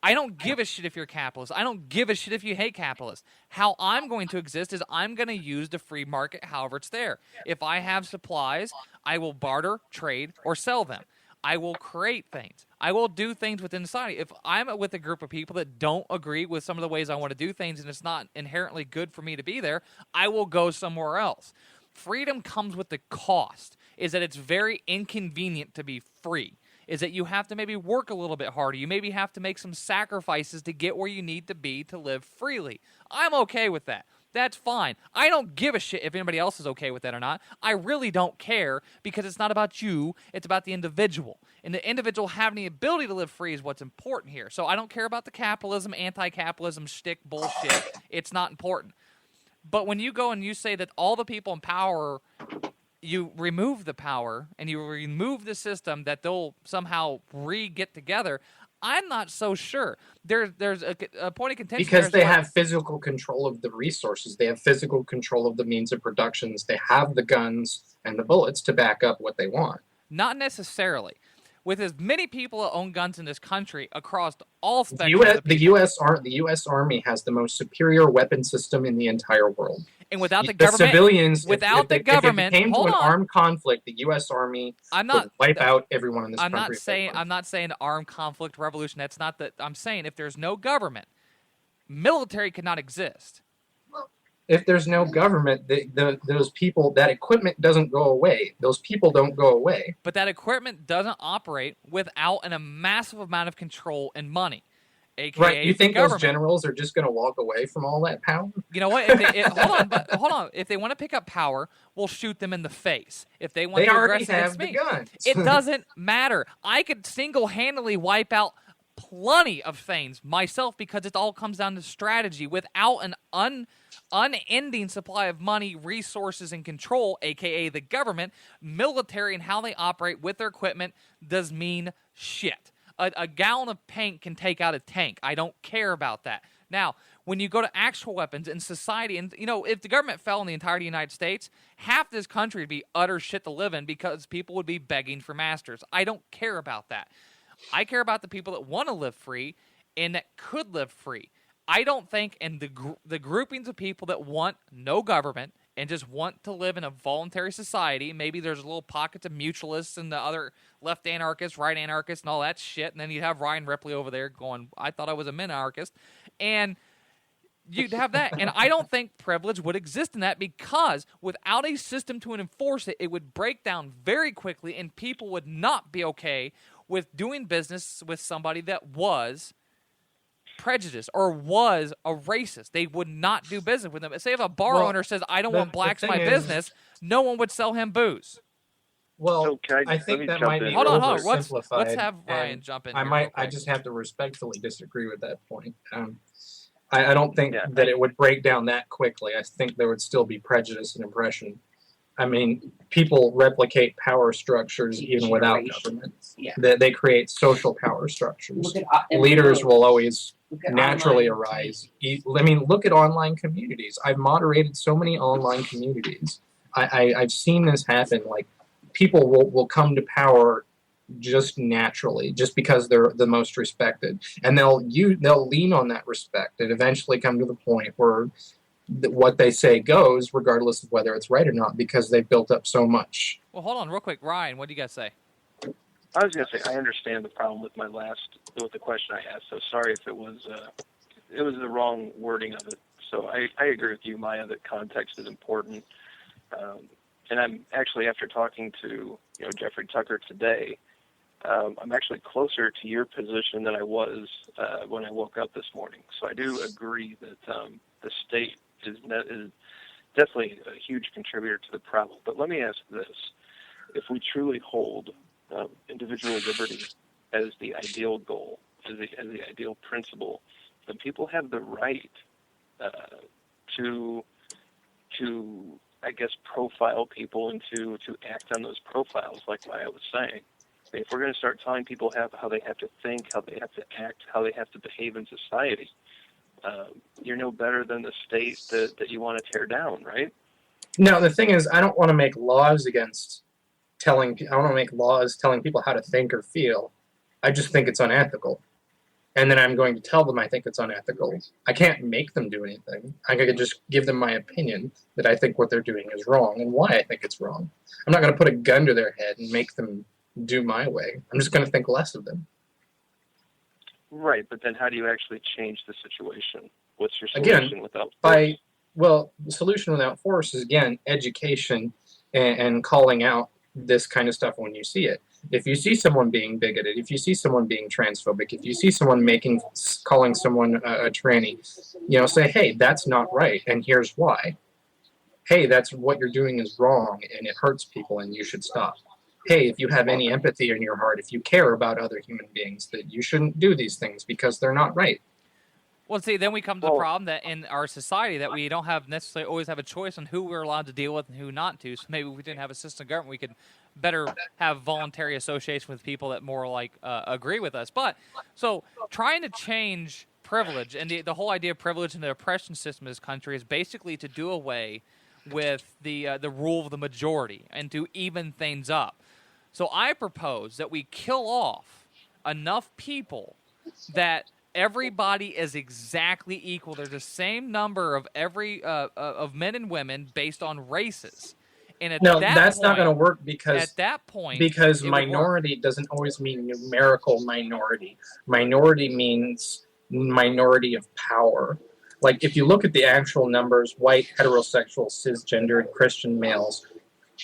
I don't give a shit if you're a capitalist. I don't give a shit if you hate capitalists. How I'm going to exist is I'm going to use the free market however it's there. If I have supplies, I will barter, trade, or sell them. I will create things. I will do things within society. If I'm with a group of people that don't agree with some of the ways I want to do things and it's not inherently good for me to be there, I will go somewhere else. Freedom comes with the cost, is that it's very inconvenient to be free. Is that you have to maybe work a little bit harder. You maybe have to make some sacrifices to get where you need to be to live freely. I'm okay with that. That's fine. I don't give a shit if anybody else is okay with that or not. I really don't care because it's not about you. It's about the individual. And the individual having the ability to live free is what's important here. So I don't care about the capitalism, anti-capitalism shtick bullshit. It's not important. But when you go and you say that all the people in power... you remove the power and you remove the system that they'll somehow get together, I'm not so sure. There's a point of contention. Because they have physical control of the resources. They have physical control of the means of productions. They have the guns and the bullets to back up what they want. Not necessarily. With as many people that own guns in this country across all spectrums the U.S. Army has the most superior weapon system in the entire world. And without the government, civilians, without the government, if it came to an armed conflict, the U.S. Army would wipe out everyone in this country. I'm not saying armed conflict, revolution. That's not that. I'm saying if there's no government, military cannot exist. If there's no government, those people, that equipment doesn't go away. Those people don't go away. But that equipment doesn't operate without a massive amount of control and money. AKA right, you think those generals are just going to walk away from all that power? You know what? Hold on. If they want to pick up power, we'll shoot them in the face. If they want to aggress against me, guns. It doesn't matter. I could single-handedly wipe out plenty of things myself because it all comes down to strategy. Without an unending supply of money, resources, and control, AKA the government, military and how they operate with their equipment does mean shit. A gallon of paint can take out a tank. I don't care about that. Now, when you go to actual weapons in society, and if the government fell in the entirety of the United States, half this country would be utter shit to live in because people would be begging for masters. I don't care about that. I care about the people that want to live free and that could live free. I don't think, and the groupings of people that want no government and just want to live in a voluntary society, maybe there's little pockets of mutualists and the other left anarchists, right anarchists, and all that shit, and then you'd have Ryan Ripley over there going, I thought I was a minarchist, and you'd have that. And I don't think privilege would exist in that because without a system to enforce it, it would break down very quickly, and people would not be okay with doing business with somebody that was prejudice or was a racist. They would not do business with them. Say if a bar owner says, I don't want blacks in my business, no one would sell him booze. Well, so I think that might be hold on. oversimplified. Let's have Ryan jump in. I just have to respectfully disagree with that point. I don't think that it would break down that quickly. I think there would still be prejudice and oppression. I mean, people replicate power structures even without government. Yeah. They create social power structures. Look at Leaders will always look at naturally online arise. I mean, look at online communities. I've moderated so many online communities. I've seen this happen. Like, people will come to power just naturally, just because they're the most respected, and they'll lean on that respect and eventually come to the point where what they say goes, regardless of whether it's right or not, because they've built up so much. Well, hold on real quick. Ryan, what do you guys say? I was going to say, I understand the problem with with the question I asked, so sorry if it was the wrong wording of it. So I agree with you, Maya, that context is important. And I'm actually, after talking to Jeffrey Tucker today, I'm actually closer to your position than I was when I woke up this morning. So I do agree that the state is definitely a huge contributor to the problem. But let me ask this. If we truly hold individual liberty as the ideal goal, as the ideal principle, then people have the right to I guess profile people and to act on those profiles, like Maya was saying. If we're going to start telling people how they have to think, how they have to act, how they have to behave in society, you're no better than the state that you want to tear down, right? No, the thing is, I don't want to make laws telling people how to think or feel. I just think it's unethical. And then I'm going to tell them I think it's unethical. I can't make them do anything. I could just give them my opinion that I think what they're doing is wrong and why I think it's wrong. I'm not going to put a gun to their head and make them do my way. I'm just going to think less of them. Right, but then how do you actually change the situation? What's your solution without force? The solution without force is, again, education and calling out this kind of stuff when you see it. If you see someone being bigoted, if you see someone being transphobic, if you see someone calling someone a tranny, say, hey, that's not right, and here's why. Hey, that's what you're doing is wrong, and it hurts people, and you should stop. Hey, if you have any empathy in your heart, if you care about other human beings, that you shouldn't do these things because they're not right. Well, see, then we come to the problem that in our society that we don't have necessarily always have a choice on who we're allowed to deal with and who not to. So maybe if we didn't have a system of government, we could better have voluntary association with people that more agree with us. But so trying to change privilege and the whole idea of privilege and the oppression system in this country is basically to do away with the rule of the majority and to even things up. So I propose that we kill off enough people that everybody is exactly equal. There's the same number of of men and women based on races. And that's not going to work because at that point, minority doesn't always mean numerical minority. Minority means minority of power. Like, if you look at the actual numbers, white, heterosexual, cisgendered, Christian males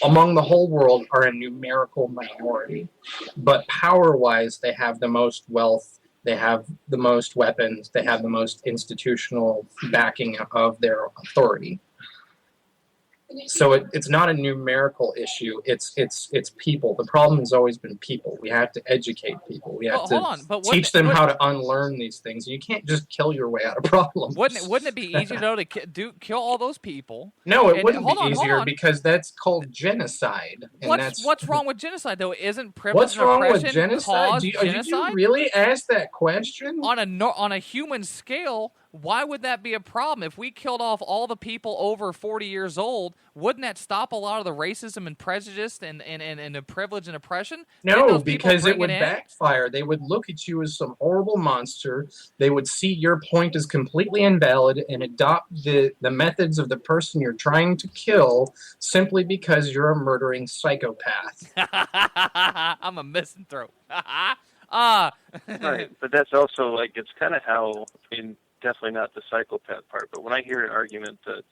among the whole world are a numerical minority. But power-wise, they have the most wealth, they have the most weapons, they have the most institutional backing of their authority. So it's not a numerical issue. It's people. The problem has always been people. We have to educate people. We have to teach them how to unlearn these things. You can't just kill your way out of problems. Wouldn't it be easier though to kill all those people? No, it wouldn't be easier because that's called genocide. What's wrong with genocide though? Isn't privilege and oppression with genocide? Did you really ask that question? On a human scale, why would that be a problem? If we killed off all the people over 40 years old, wouldn't that stop a lot of the racism and prejudice and the privilege and oppression? No, because it would backfire. They would look at you as some horrible monster. They would see your point as completely invalid and adopt the methods of the person you're trying to kill simply because you're a murdering psychopath. I'm a misanthrope. Right, but that's also it's kind of how, definitely not the psychopath part, but when I hear an argument that,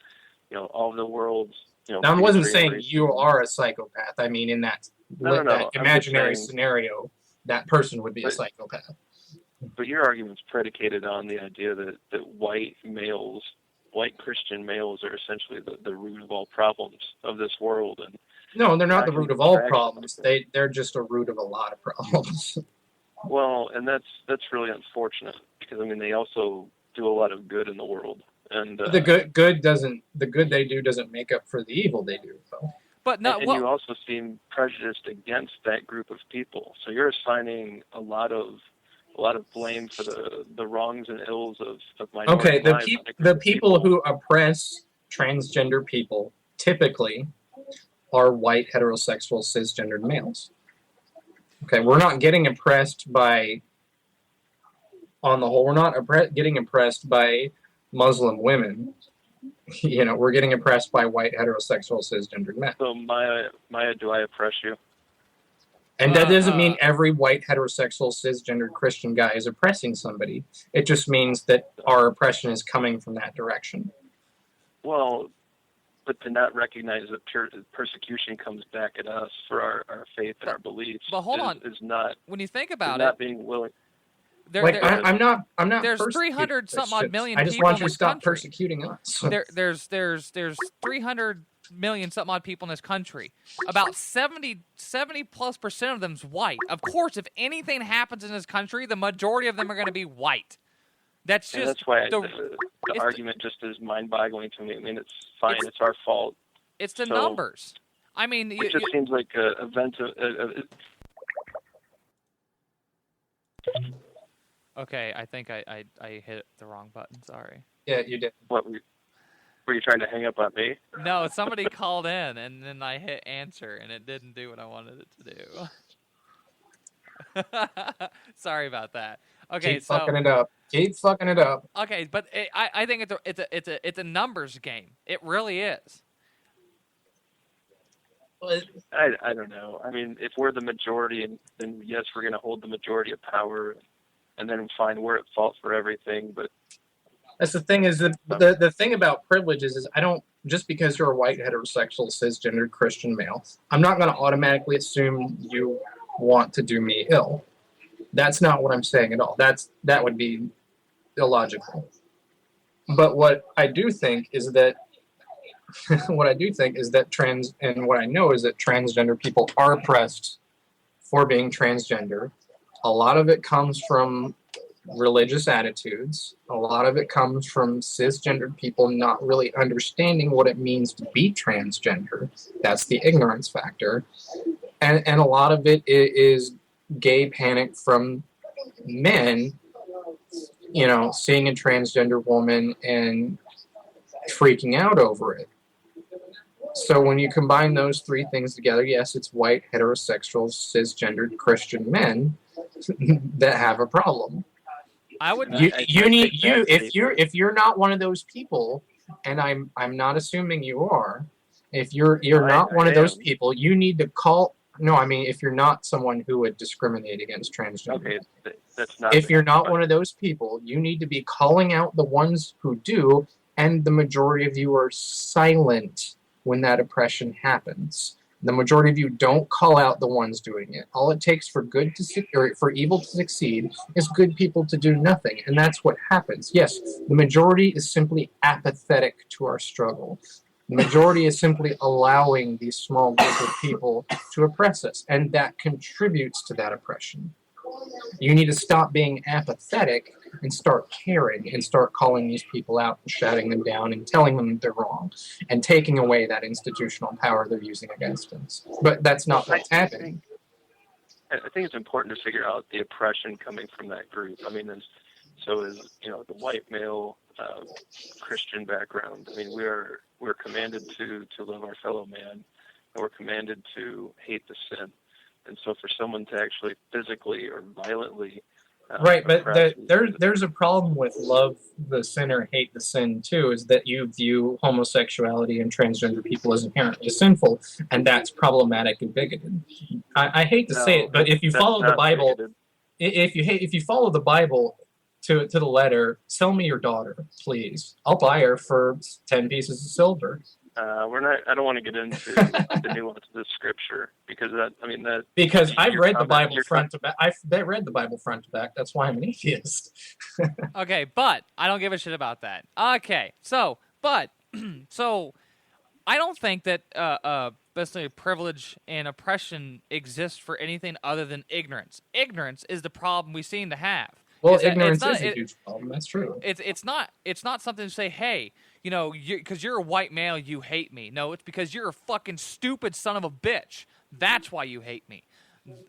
all of the world's, Now, I wasn't saying you are a psychopath. I mean, in that imaginary scenario, that person would be a psychopath. But your argument's predicated on the idea that white Christian males are essentially the root of all problems of this world. And no, they're not the root of all problems. They're just a root of a lot of problems. Well, and that's really unfortunate because they also do a lot of good in the world, and the good they do doesn't make up for the evil they do, though. But no, and you also seem prejudiced against that group of people. So you're assigning a lot of blame for the wrongs and ills of minority lives. The people who oppress transgender people typically are white heterosexual cisgendered males. Okay, we're not getting oppressed by, on the whole, we're not getting oppressed by Muslim women. We're getting oppressed by white heterosexual cisgendered men. So Maya, do I oppress you? And that doesn't mean every white heterosexual cisgendered Christian guy is oppressing somebody. It just means that our oppression is coming from that direction. Well, but to not recognize that persecution comes back at us for our faith and our beliefs. But hold on, is not. When you think about not being willing. I'm not. There's 300 something odd million. I just want you to stop persecuting us. There's 300 million something odd people in this country. About 70+% of them's white. Of course, if anything happens in this country, the majority of them are going to be white. That's why the argument just is mind-boggling to me. I mean, it's fine. It's our fault. It's the numbers. I mean, it just seems like an event. Okay, I think I hit the wrong button. Sorry. Yeah, you did. What were you trying to hang up on me? No, somebody called in, and then I hit answer, and it didn't do what I wanted it to do. Sorry about that. Okay, Keep fucking it up. Keep fucking it up. Okay, but I think it's a numbers game. It really is. I don't know. I mean, if we're the majority, then yes, we're going to hold the majority of power, and then find we're at fault for everything. But that's the thing is the thing about privilege is I don't, just because you're a white heterosexual cisgendered Christian male, I'm not going to automatically assume you want to do me ill. That's not what I'm saying at all. That would be illogical. But what I do think is that what I know is that transgender people are oppressed for being transgender. A lot of it comes from religious attitudes. A lot of it comes from cisgendered people not really understanding what it means to be transgender. That's the ignorance factor. And a lot of it is gay panic from men, seeing a transgender woman and freaking out over it. So when you combine those three things together, yes, it's white, heterosexual, cisgendered Christian men that have a problem. If you're not one of those people, and I'm not assuming you are, if you're not one of those people, you need to call. No, I mean, if you're not someone who would discriminate against transgender. Okay, that's not. If you're not one of those people, you need to be calling out the ones who do, and the majority of you are silent when that oppression happens. The majority of you don't call out the ones doing it. All it takes for for evil to succeed is good people to do nothing, and that's what happens. Yes, the majority is simply apathetic to our struggle. The majority is simply allowing these small group of people to oppress us, and that contributes to that oppression. You need to stop being apathetic and start caring and start calling these people out and shouting them down and telling them that they're wrong and taking away that institutional power they're using against us. But that's not what's happening. I think it's important to figure out the oppression coming from that group. I mean, the white male Christian background. I mean, we're commanded to love our fellow man, and we're commanded to hate the sin. And so for someone to actually physically or violently right, but there's a problem with love the sinner, hate the sin too, is that you view homosexuality and transgender people as inherently sinful, and that's problematic and bigoted. I hate to say it, but if you follow the Bible, if you follow the Bible to the letter, sell me your daughter, please. I'll buy her for 10 pieces of silver. I don't want to get into the nuance of the scripture because Because I've read the Bible front to back. I've read the Bible front to back. That's why I'm an atheist. Okay, but I don't give a shit about that. Okay, so I don't think that basically privilege and oppression exist for anything other than ignorance. Ignorance is the problem we seem to have. Well, is that ignorance is a huge problem. That's true. It's not something to say, hey, you know, because you're a white male, you hate me. No, it's because you're a fucking stupid son of a bitch. That's why you hate me.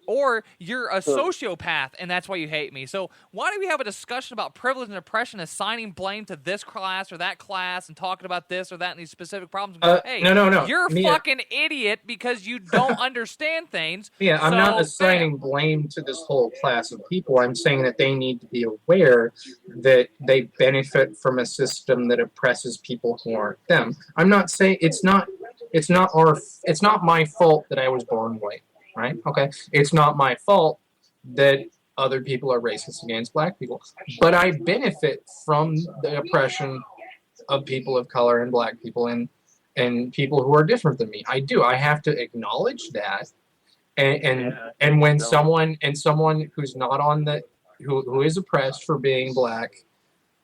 Or you're a sociopath, and that's why you hate me. So why do we have a discussion about privilege and oppression, assigning blame to this class or that class, and talking about this or that and these specific problems? Hey, no. You're a Mia. fucking idiot because you don't understand things. Yeah, I'm not assigning blame to this whole class of people. I'm saying that they need to be aware that they benefit from a system that oppresses people who aren't them. I'm not saying it's not my fault that I was born white. Right? Okay. It's not my fault that other people are racist against black people, but I benefit from the oppression of people of color and black people and people who are different than me. I do. I have to acknowledge that. And when someone who's not on the who is oppressed for being black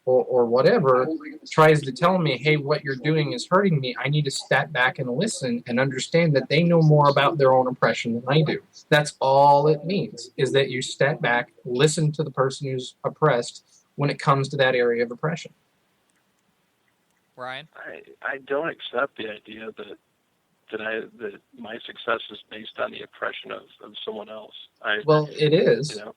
or whatever tries to tell me, hey, what you're doing is hurting me, I need to step back and listen and understand that they know more about their own oppression than I do. That's all it means, is that you step back, listen to the person who's oppressed when it comes to that area of oppression. Ryan? I don't accept the idea that my success is based on the oppression of someone else. Well, it is. You know,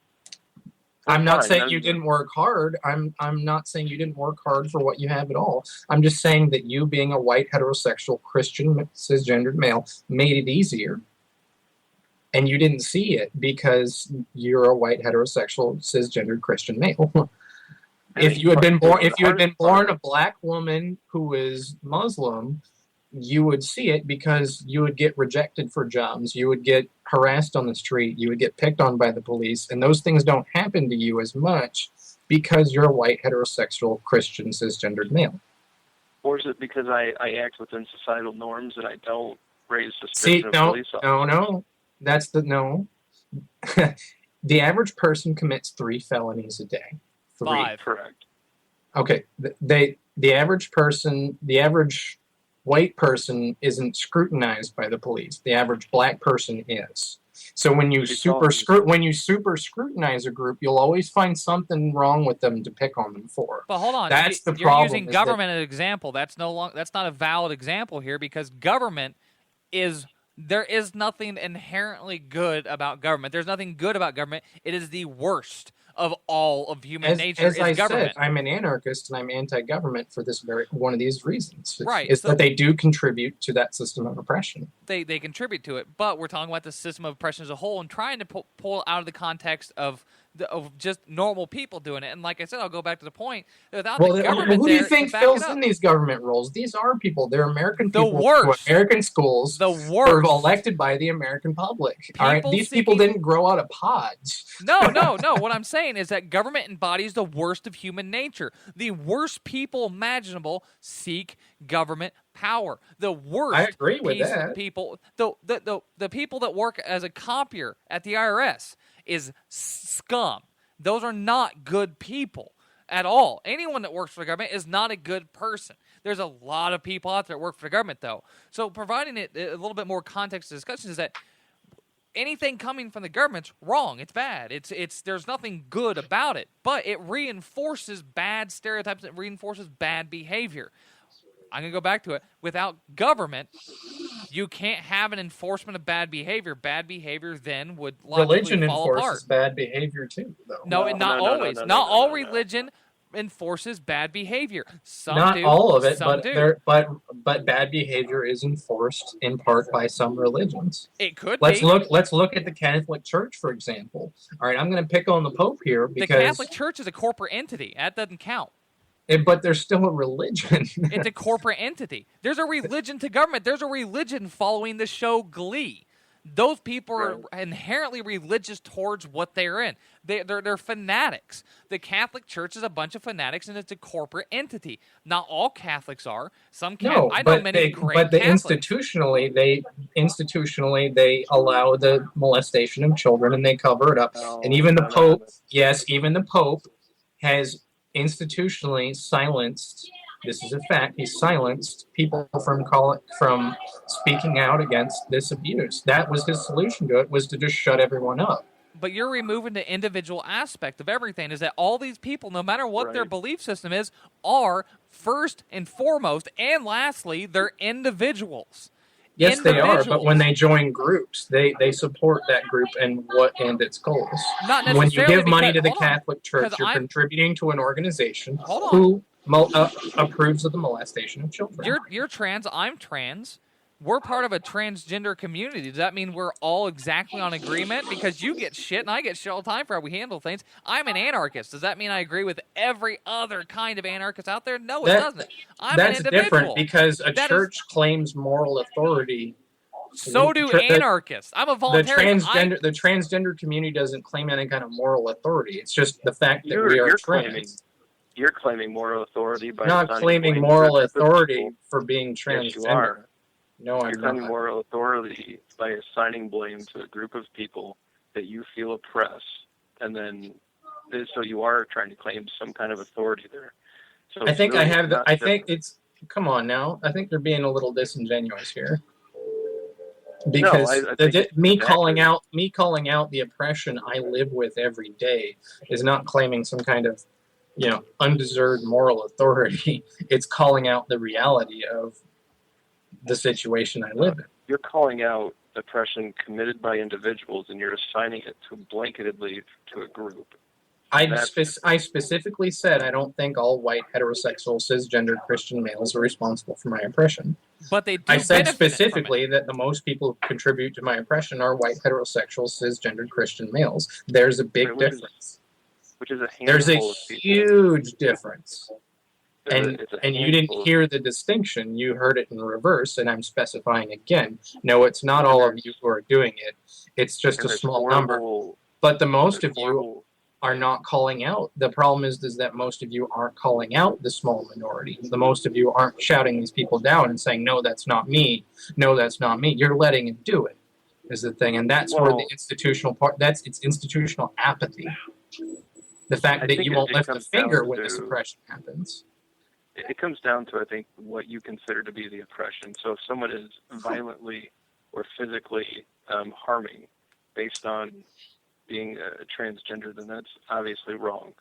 I'm not saying you didn't work hard. I'm not saying you didn't work hard for what you have at all. I'm just saying that you, being a white, heterosexual, Christian, cisgendered male, made it easier. And you didn't see it because you're a white, heterosexual, cisgendered Christian male. If you had been born a black woman who is Muslim, you would see it because you would get rejected for jobs. You would get harassed on the street. You would get picked on by the police. And those things don't happen to you as much because you're a white, heterosexual, Christian, cisgendered male. Or is it because I act within societal norms and I don't raise suspicion of police officers? No. That's no. The average person commits 3 felonies a day. 5. Correct. Okay. The average white person isn't scrutinized by the police. The average black person is. So when you super scrutinize a group, you'll always find something wrong with them to pick on them for. But hold on, that's the you're problem. Using government as an example. That's not a valid example here because government is. There is nothing inherently good about government. There's nothing good about government. It is the worst of all of human nature. As I government. said, I'm an anarchist and I'm anti-government for this one of these reasons. Right. Is that they do contribute to that system of oppression. They contribute to it, but we're talking about the system of oppression as a whole and trying to pull out of the context of just normal people doing it. And like I said, I'll go back to the point. Without the government, who do you think fills in these government roles? These are people. They're American people. The worst. American schools. The worst. Were elected by the American public. All right. These people didn't grow out of pods. No. What I'm saying is that government embodies the worst of human nature. The worst people imaginable seek government power. The worst. I agree with that. People. The people that work as a copier at the IRS is scum. Those are not good people at all. Anyone that works for the government is not a good person. There's a lot of people out there that work for the government, though. So providing it a little bit more context to discussion is that anything coming from the government's wrong. It's bad. It's there's nothing good about it, but it reinforces bad stereotypes. It reinforces bad behavior. I'm going to go back to it. Without government, you can't have an enforcement of bad behavior. Bad behavior then would logically fall apart. Religion enforces bad behavior too, though. Not always. Not all religion enforces bad behavior. Some not do, all of it, some do. but bad behavior is enforced in part by some religions. It could Let's be. Let's look at the Catholic Church, for example. All right, I'm going to pick on the Pope here because the Catholic Church is a corporate entity. That doesn't count. But there's still a religion. It's a corporate entity. There's a religion to government. There's a religion following the show Glee. Those people are inherently religious towards what they're in. They're fanatics. The Catholic Church is a bunch of fanatics, and it's a corporate entity. Not all Catholics are. Some Catholics. I know many great Catholics. Institutionally, they allow the molestation of children, and they cover it up. And even the Pope, even the Pope has institutionally silenced. This is a fact. He silenced people from speaking out against this abuse. That was his solution to it, was to just shut everyone up. But you're removing the individual aspect of everything, is that all these people, no matter what their belief system is, are first and foremost, and lastly, they're individuals. Yes, they are, but when they join groups, they support that group and its goals. Not necessarily. When you give money to the hold on, Catholic Church, you're contributing to an organization hold who approves of the molestation of children. You're trans, I'm trans. We're part of a transgender community. Does that mean we're all exactly on agreement? Because you get shit and I get shit all the time for how we handle things. I'm an anarchist. Does that mean I agree with every other kind of anarchist out there? No, it doesn't. I'm an individual. That's different because a church claims moral authority. So do anarchists. I'm a volunteer. The transgender community doesn't claim any kind of moral authority. It's just the fact that we are trans. You're claiming moral authority by not claiming moral authority for being transgender. Yes, you are. No, I'm You're claiming moral authority by assigning blame to a group of people that you feel oppress, and then so you are trying to claim some kind of authority there. So I think really it's. Come on now. I think they're being a little disingenuous here. Because me calling out the oppression I live with every day is not claiming some kind of, undeserved moral authority. It's calling out the reality of the situation I live in. You're calling out oppression committed by individuals, and you're assigning it blanketedly to a group. I specifically said I don't think all white, heterosexual, cisgender Christian males are responsible for my oppression. But they do. I said specifically that the most people who contribute to my oppression are white, heterosexual, cisgender Christian males. There's a big difference. Which is a handful There's a of huge difference. It's And you didn't hear the distinction. You heard it in reverse, and I'm specifying again. No, it's not all of you who are doing it. It's just a small number. But the most of you are not calling out. The problem is that most of you aren't calling out the small minority. The most of you aren't shouting these people down and saying, no, that's not me. No, that's not me. You're letting it do it, is the thing. And that's where the institutional part, it's institutional apathy. The fact that you won't lift a finger when the suppression happens. It comes down to, I think, what you consider to be the oppression. So if someone is violently or physically harming based on being a transgender, then that's obviously wrong.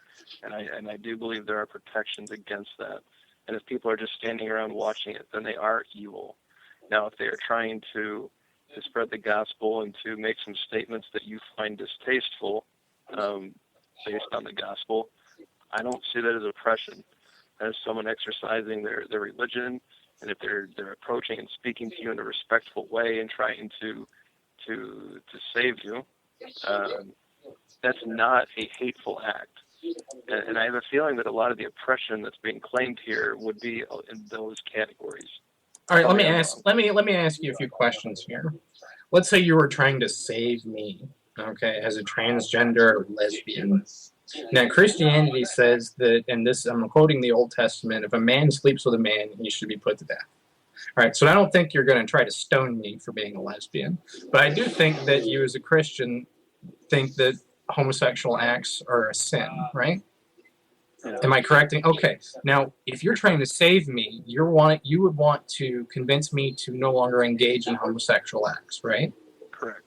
And I do believe there are protections against that. And if people are just standing around watching it, then they are evil. Now, if they are trying to spread the gospel and to make some statements that you find distasteful based on the gospel, I don't see that as oppression. As someone exercising their religion, and if they're approaching and speaking to you in a respectful way and trying to save you, that's not a hateful act. And I have a feeling that a lot of the oppression that's being claimed here would be in those categories. All right, let me ask you a few questions here. Let's say you were trying to save me, okay, as a transgender lesbian. Now, Christianity says that, and this, I'm quoting the Old Testament, if a man sleeps with a man, he should be put to death. All right, so I don't think you're going to try to stone me for being a lesbian, but I do think that you as a Christian think that homosexual acts are a sin, right? Am I correcting? Okay, now, if you're trying to save me, you would want to convince me to no longer engage in homosexual acts, right? Correct.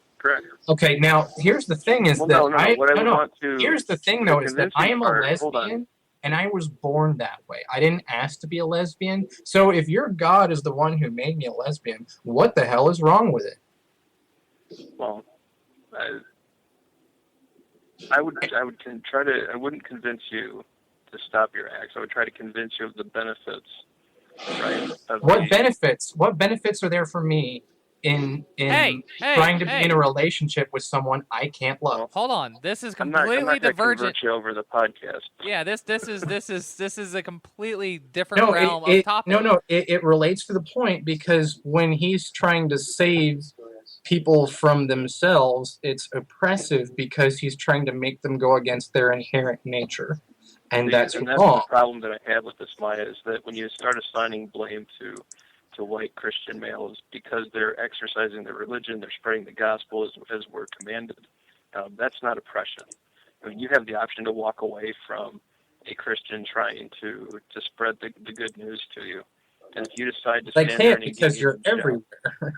Okay, now here's the thing: here's the thing, though, is that I am a lesbian, and I was born that way. I didn't ask to be a lesbian. So if your God is the one who made me a lesbian, what the hell is wrong with it? Well, I wouldn't convince you to stop your acts. I would try to convince you of the benefits. Right? What benefits are there for me in trying to be in a relationship with someone I can't love? Hold on, this is completely I'm not divergent. You over the podcast. Yeah, this is a completely different realm of topic. It relates to the point, because when he's trying to save people from themselves, it's oppressive because he's trying to make them go against their inherent nature, and that's wrong. The problem that I have with this, Maya, is that when you start assigning blame to white Christian males because they're exercising their religion, they're spreading the gospel as we're commanded, that's not oppression. I mean, you have the option to walk away from a Christian trying to spread the good news to you. And if you decide to They stand there can't and because engage you're in the show, everywhere.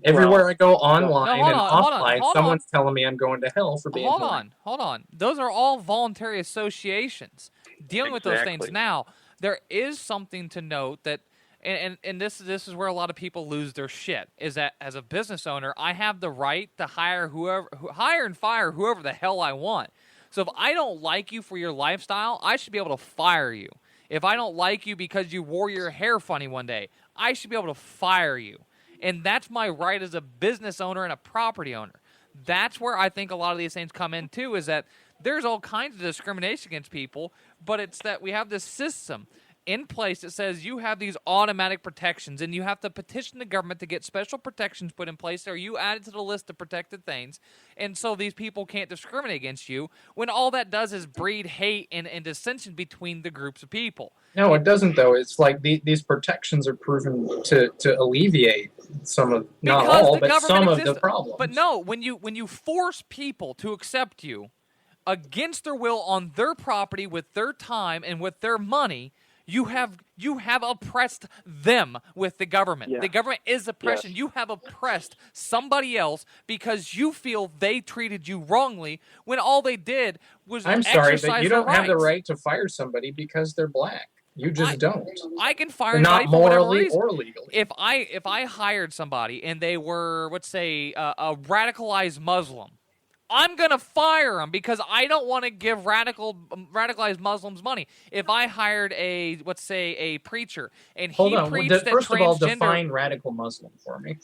Everywhere I go online No, hold and on, hold on, offline, hold someone's telling me I'm going to hell for being black. Hold on. Those are all voluntary associations dealing with those things. Exactly. Now, there is something to note that, and this is where a lot of people lose their shit, is that as a business owner, I have the right to hire and fire whoever the hell I want. So if I don't like you for your lifestyle, I should be able to fire you. If I don't like you because you wore your hair funny one day, I should be able to fire you. And that's my right as a business owner and a property owner. That's where I think a lot of these things come in, too, is that there's all kinds of discrimination against people, but it's that we have this system in place that says you have these automatic protections, and you have to petition the government to get special protections put in place, or you added to the list of protected things, and so these people can't discriminate against you, when all that does is breed hate and dissension between the groups of people. No, it doesn't, though. It's like these protections are proven to alleviate some of, not all, but some of the problems. But no, when you force people to accept you against their will on their property with their time and with their money, you have oppressed them with the government. Yeah. The government is oppression. Yes. You have oppressed somebody else because you feel they treated you wrongly when all they did was I'm sorry, exercise but you their don't have the rights. right to fire somebody because they're black. You just don't. I can fire Not anybody for whatever morally reason. or legally. If I hired somebody and they were, let's say, a radicalized Muslim, I'm gonna fire them because I don't want to give radicalized Muslims money. If I hired let's say, a preacher and he preached that First of all, transgender, define radical Muslim for me.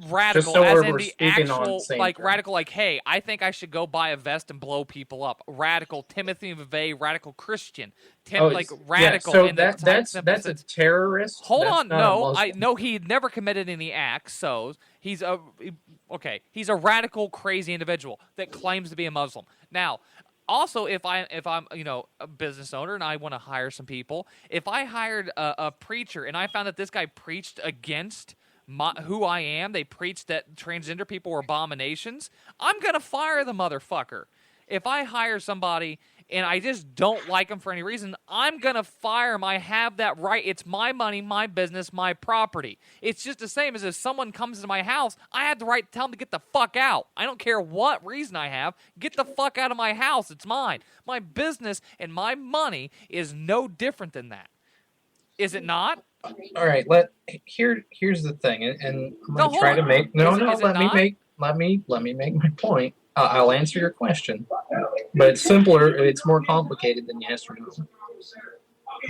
radical Just so as in we're the speaking on actual the same like term. radical, like, hey, I think I should go buy a vest and blow people up. Radical Timothy McVeigh, radical Christian, radical. So in the that's simple a sense. terrorist. Hold That's on, not a Muslim. no, he never committed any acts, so he's a radical, crazy individual that claims to be a Muslim. Now, also, if I'm a business owner and I want to hire some people, if I hired a preacher and I found that this guy preached against who I am, they preached that transgender people were abominations, I'm gonna fire the motherfucker. If I hire somebody and I just don't like them for any reason, I'm going to fire them. I have that right. It's my money, my business, my property. It's just the same as if someone comes into my house, I have the right to tell them to get the fuck out. I don't care what reason I have. Get the fuck out of my house. It's mine. My business and my money is no different than that. Is it not? All right, here's the thing, and I'm going to try to make let me make my point. I'll answer your question, but it's simpler. It's more complicated than yes or no.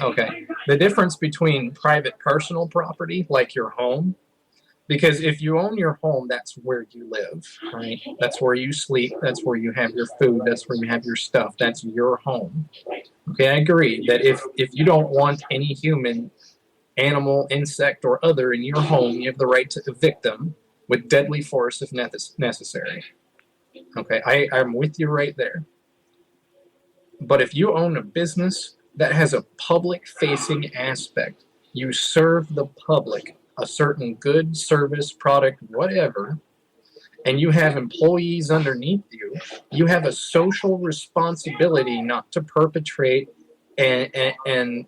Okay, the difference between private personal property, like your home, because if you own your home, that's where you live, right? That's where you sleep. That's where you have your food. That's where you have your stuff. That's your home. Okay, I agree that if you don't want any human, animal, insect, or other in your home, you have the right to evict them with deadly force if necessary. Okay, I'm with you right there. But if you own a business that has a public-facing aspect, you serve the public a certain good, service, product, whatever, and you have employees underneath you, you have a social responsibility not to perpetrate and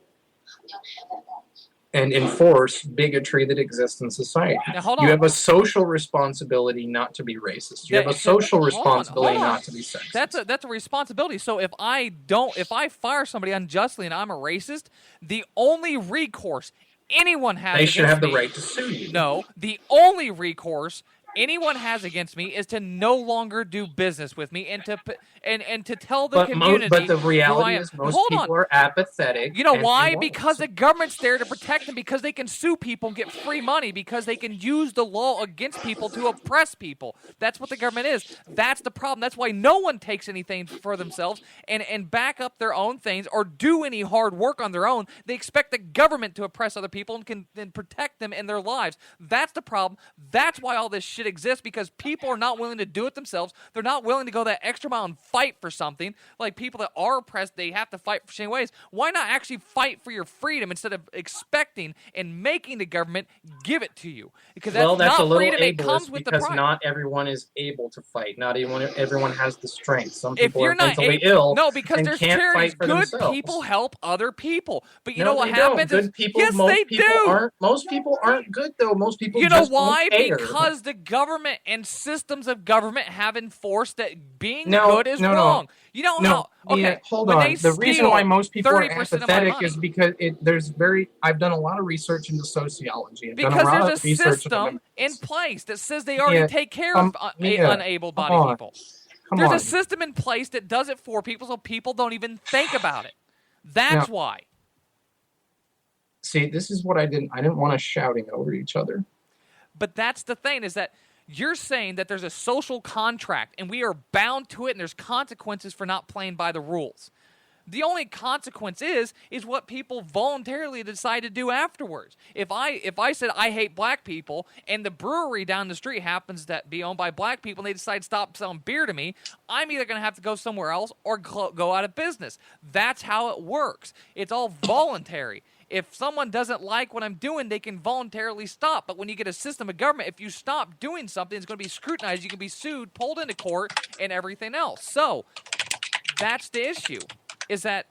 enforce bigotry that exists in society. Now, hold on. You have a social responsibility not to be racist. You have a social responsibility not to be sexist. That's a responsibility. So if I fire somebody unjustly and I'm a racist, the only recourse anyone has They should have the me, right to sue you. No, the only recourse anyone has against me is to no longer do business with me and to tell the community. But the reality is most people are apathetic. You know why? Because the government's there to protect them, because they can sue people and get free money, because they can use the law against people to oppress people. That's what the government is. That's the problem. That's why no one takes anything for themselves and back up their own things or do any hard work on their own. They expect the government to oppress other people and can then protect them in their lives. That's the problem. That's why all this shit shit exists because people are not willing to do it themselves. They're not willing to go that extra mile and fight for something. Like people that are oppressed, they have to fight for same ways. Why not actually fight for your freedom instead of expecting and making the government give it to you? Because that's that's not a little freedom. It comes ableist with the because price. not everyone is able to fight. Not everyone has the strength. Some If people you're are not mentally ill. no, because and there's can't charities. fight for Good themselves. people help other people, but you No, know what they don't. happens? Good people. Yes, most they people do. aren't. Most people aren't good though. Most people. You know just why? Don't care. Because the government and systems of government have enforced that being No, good is no, no. wrong. You know No, how? Okay, yeah, hold when on. they The reason why most people are 30% of my apathetic money, is because I've done a lot of research into sociology. I've done because a lot there's of a research system in into place that says they already Yeah, take care of unable-bodied people. Come There's on. a system in place that does it for people, so people don't even think about it. That's why. See, this is what I didn't want us shouting over each other. But that's the thing, is that you're saying that there's a social contract and we are bound to it and there's consequences for not playing by the rules. The only consequence is what people voluntarily decide to do afterwards. If I said I hate black people and the brewery down the street happens to be owned by black people and they decide to stop selling beer to me, I'm either going to have to go somewhere else or go out of business. That's how it works. It's all voluntary. If someone doesn't like what I'm doing, they can voluntarily stop. But when you get a system of government, if you stop doing something, it's going to be scrutinized. You can be sued, pulled into court, and everything else. So that's the issue, is that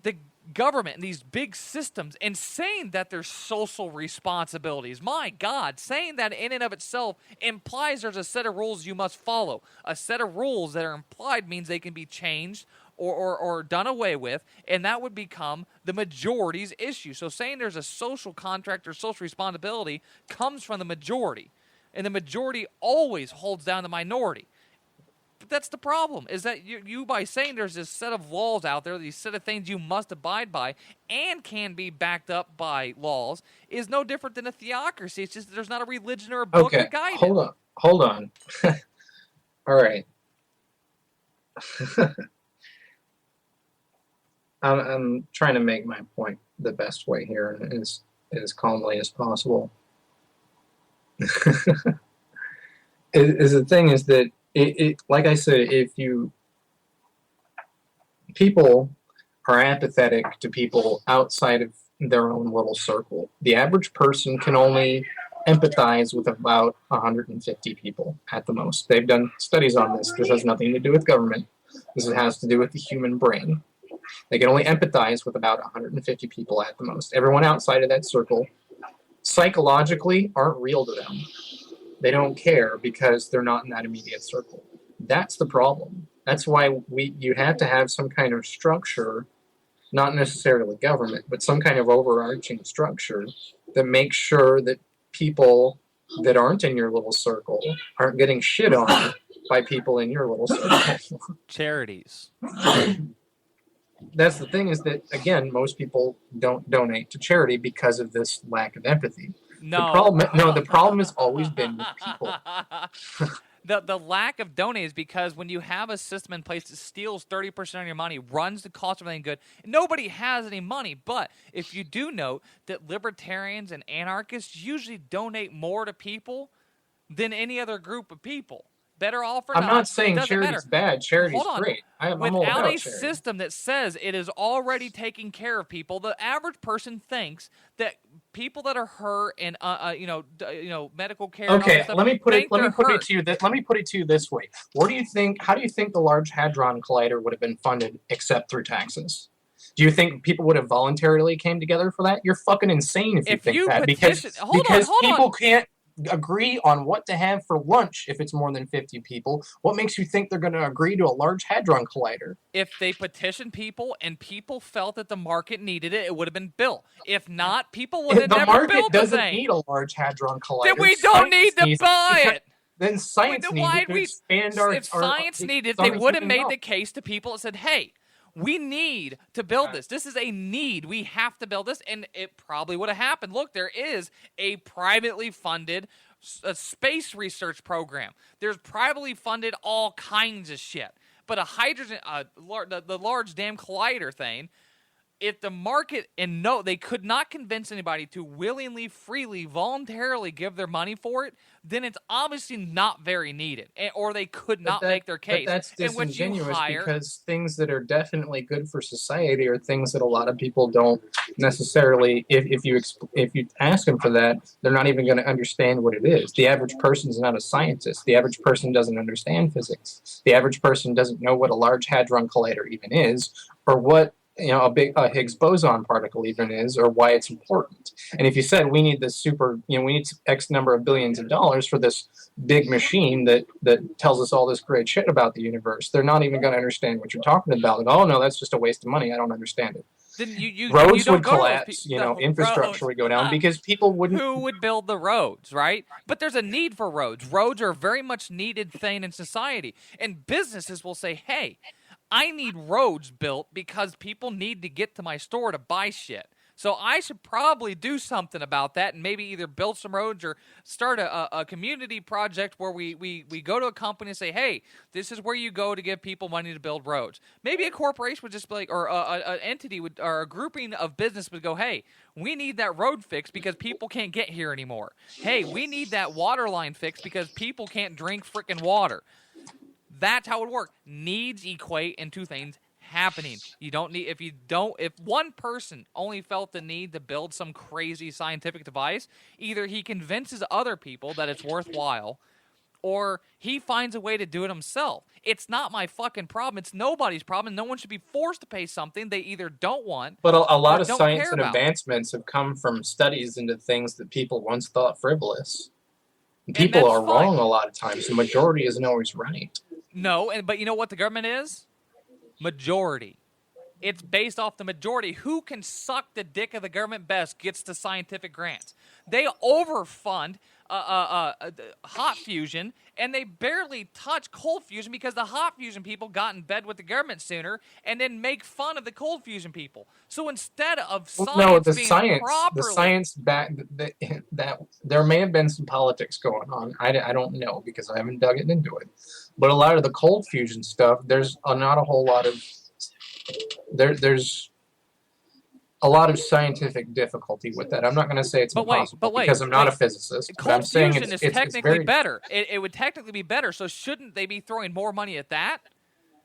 the government and these big systems, and saying that there's social responsibilities, my God, saying that in and of itself implies there's a set of rules you must follow. A set of rules that are implied means they can be changed or done away with, and that would become the majority's issue. So saying there's a social contract or social responsibility comes from the majority, and the majority always holds down the minority. But that's the problem, is that you by saying there's this set of laws out there, these set of things you must abide by, and can be backed up by laws, is no different than a theocracy. It's just that there's not a religion or a book or guidance. Hold on. All right. I'm trying to make my point the best way here, and as calmly as possible. The thing is that like I said, people are apathetic to people outside of their own little circle. The average person can only empathize with about 150 people at the most. They've done studies on this. This has nothing to do with government. This has to do with the human brain. They can only empathize with about 150 people at the most. Everyone outside of that circle, psychologically, aren't real to them. They don't care because they're not in that immediate circle. That's the problem. That's why you have to have some kind of structure, not necessarily government, but some kind of overarching structure that makes sure that people that aren't in your little circle aren't getting shit on by people in your little circle. Charities. That's the thing, is that, again, most people don't donate to charity because of this lack of empathy. No. The problem has always been with people. The lack of donate is because when you have a system in place that steals 30% of your money, runs the cost of everything good, nobody has any money. But if you do note that libertarians and anarchists usually donate more to people than any other group of people. Better off or not. I'm not saying charity's matter. bad. Charity's great. I'm all Without about a charity. system that says it is already taking care of people, the average person thinks that people that are hurt and medical care. Okay, and all this stuff, let me put it hurt. to you this way. How do you think the Large Hadron Collider would have been funded except through taxes? Do you think people would have voluntarily came together for that? You're fucking insane if you think that, because people can't agree on what to have for lunch if it's more than 50 people. What makes you think they're going to agree to a Large Hadron Collider? If they petitioned people and people felt that the market needed it, it would have been built. If not, people would have never built the thing. The market doesn't need a Large Hadron Collider. Then we don't need to buy it. Then science needs to expand our... If science needed, they would have made the case to people and said, hey, we need to build this. This is a need. We have to build this, and it probably would have happened. Look, there is a privately funded space research program. There's privately funded all kinds of shit. But a hydrogen, the Large Damn Collider thing, if the market, and no, they could not convince anybody to willingly, freely, voluntarily give their money for it, then it's obviously not very needed, or they could not make their case. But that's in which you disingenuous hire, because things that are definitely good for society are things that a lot of people don't necessarily. If you ask them for that, they're not even going to understand what it is. The average person is not a scientist. The average person doesn't understand physics. The average person doesn't know what a Large Hadron Collider even is, or what a Higgs boson particle even is, or why it's important. And if you said we need this we need X number of billions of dollars for this big machine that tells us all this great shit about the universe, they're not even going to understand what you're talking about. Like, oh no, that's just a waste of money. I don't understand it. Then roads you would collapse, infrastructure would go down because people wouldn't. Who would build the roads, right? But there's a need for roads. Roads are a very much needed thing in society. And businesses will say, hey, I need roads built because people need to get to my store to buy shit. So I should probably do something about that and maybe either build some roads or start a community project where we go to a company and say, hey, this is where you go to give people money to build roads. Maybe a corporation would just be like, or an entity would, or a grouping of business would go, hey, we need that road fixed because people can't get here anymore. Hey, we need that water line fixed because people can't drink freaking water. That's how it would work. Needs equate into things happening. You don't need, if one person only felt the need to build some crazy scientific device, either he convinces other people that it's worthwhile, or he finds a way to do it himself. It's not my fucking problem. It's nobody's problem. No one should be forced to pay something they either don't want. But a lot of don't science care and about. advancements have come from studies into things that people once thought frivolous. And people are wrong a lot of times. The majority isn't always right. No, but you know what the government is? Majority. It's based off the majority. Who can suck the dick of the government best gets the scientific grants. They overfund hot fusion, and they barely touch cold fusion because the hot fusion people got in bed with the government sooner and then make fun of the cold fusion people. So instead of science the science back that there may have been some politics going on. I don't know because I haven't dug into it. But a lot of the cold fusion stuff, there's not a whole lot of there's a lot of scientific difficulty with that. I'm not going to say it's impossible because I'm not a physicist. But I'm saying fusion is technically better. It would technically be better. So shouldn't they be throwing more money at that?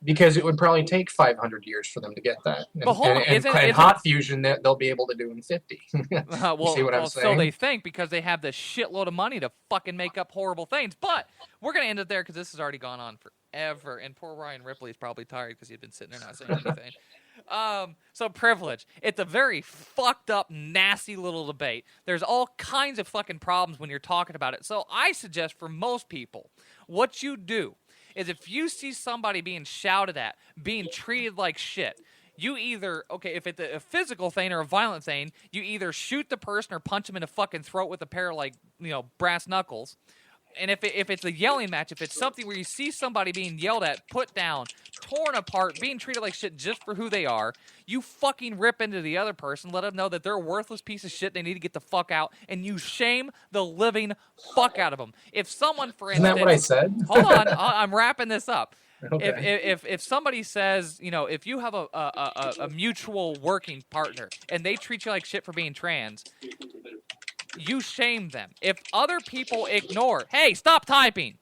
Because it would probably take 500 years for them to get that. And hot fusion that they'll be able to do in 50. You see what I'm saying? So they think because they have this shitload of money to fucking make up horrible things. But we're going to end it there because this has already gone on forever. And poor Ryan Ripley is probably tired because he's been sitting there not saying anything. So privilege. It's a very fucked up, nasty little debate. There's all kinds of fucking problems when you're talking about it. So I suggest for most people, what you do is if you see somebody being shouted at, being treated like shit, you either, if it's a physical thing or a violent thing, you either shoot the person or punch them in the fucking throat with a pair of, brass knuckles. And if it's a yelling match, if it's something where you see somebody being yelled at, put down, torn apart, being treated like shit just for who they are, you fucking rip into the other person, let them know that they're a worthless piece of shit, they need to get the fuck out, and you shame the living fuck out of them. If someone, for instance... Isn't that what I said? Hold on, I'm wrapping this up. Okay. If somebody says, if you have a mutual working partner, and they treat you like shit for being trans... you shame them. If other people ignore, hey, stop typing.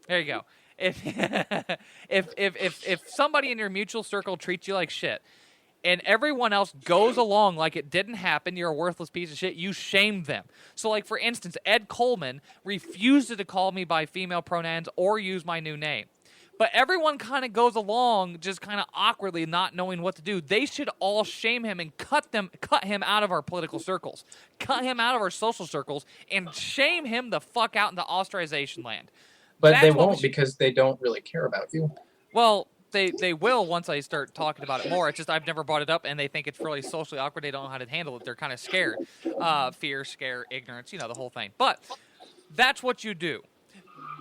There you go. If somebody in your mutual circle treats you like shit, and everyone else goes along like it didn't happen, you're a worthless piece of shit, you shame them. So, like, for instance, Ed Coleman refused to call me by female pronouns or use my new name. But everyone kind of goes along just kind of awkwardly not knowing what to do. They should all shame him and cut him out of our political circles. Cut him out of our social circles and shame him the fuck out into ostracization land. But they won't because they don't really care about you. Well, they will once I start talking about it more. It's just I've never brought it up and they think it's really socially awkward. They don't know how to handle it. They're kind of scared. Fear, scare, ignorance, the whole thing. But that's what you do.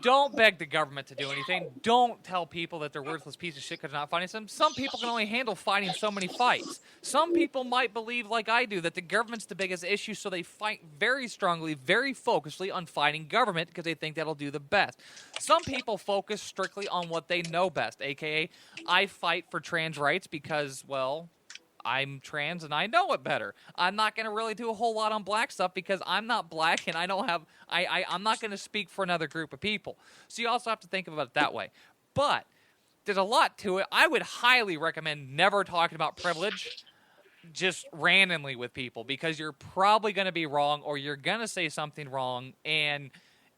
Don't beg the government to do anything. Don't tell people that they're worthless piece of shit because they're not fighting some. Some people can only handle fighting so many fights. Some people might believe, like I do, that the government's the biggest issue, so they fight very strongly, very focusedly on fighting government because they think that'll do the best. Some people focus strictly on what they know best, a.k.a. I fight for trans rights because, well, I'm trans and I know it better. I'm not going to really do a whole lot on black stuff because I'm not black and I don't have I'm not going to speak for another group of people. So you also have to think about it that way. But there's a lot to it. I would highly recommend never talking about privilege just randomly with people because you're probably going to be wrong or you're going to say something wrong, and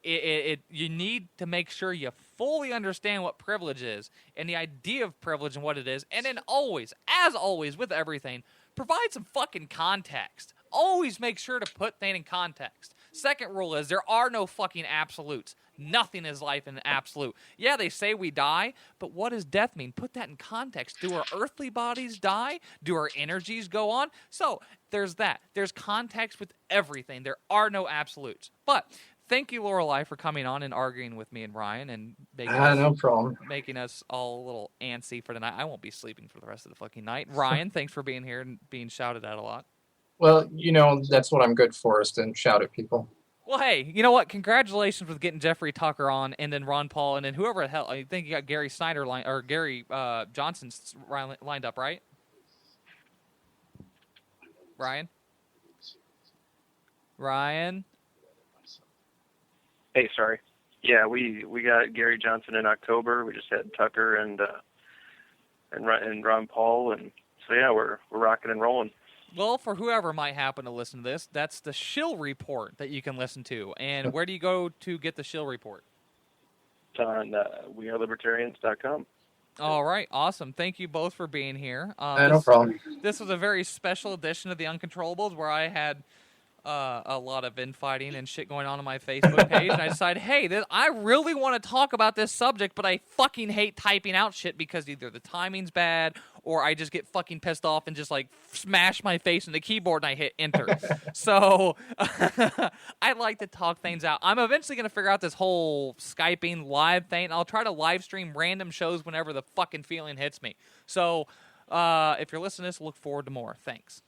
you need to make sure you fully understand what privilege is and the idea of privilege and what it is. And then always, as always with everything, provide some fucking context. Always make sure to put things in context. Second rule is there are no fucking absolutes. Nothing is life in absolute. Yeah, they say we die, but what does death mean? Put that in context. Do our earthly bodies die? Do our energies go on? So there's that. There's context with everything. There are no absolutes. But thank you, Lorelei, for coming on and arguing with me and Ryan and no problem. making us all a little antsy for tonight. I won't be sleeping for the rest of the fucking night. Ryan, thanks for being here and being shouted at a lot. Well, that's what I'm good for, is to shout at people. Well, hey, you know what? Congratulations with getting Jeffrey Tucker on, and then Ron Paul, and then whoever the hell. I think you got Gary Snyder Gary Johnson lined up, right? Ryan. Hey, sorry. Yeah, we got Gary Johnson in October. We just had Tucker and Ron Paul, and so yeah, we're rocking and rolling. Well, for whoever might happen to listen to this, that's the Shill Report that you can listen to. And where do you go to get the Shill Report? It's on wearelibertarians.com. All right, awesome. Thank you both for being here. No problem. This was a very special edition of the Uncontrollables where I had a lot of infighting and shit going on my Facebook page, and I decided, hey, I really want to talk about this subject, but I fucking hate typing out shit because either the timing's bad or I just get fucking pissed off and just like smash my face in the keyboard and I hit enter. So I like to talk things out. I'm eventually going to figure out this whole Skyping live thing. I'll try to live stream random shows whenever the fucking feeling hits me. So if you're listening to this, look forward to more. Thanks.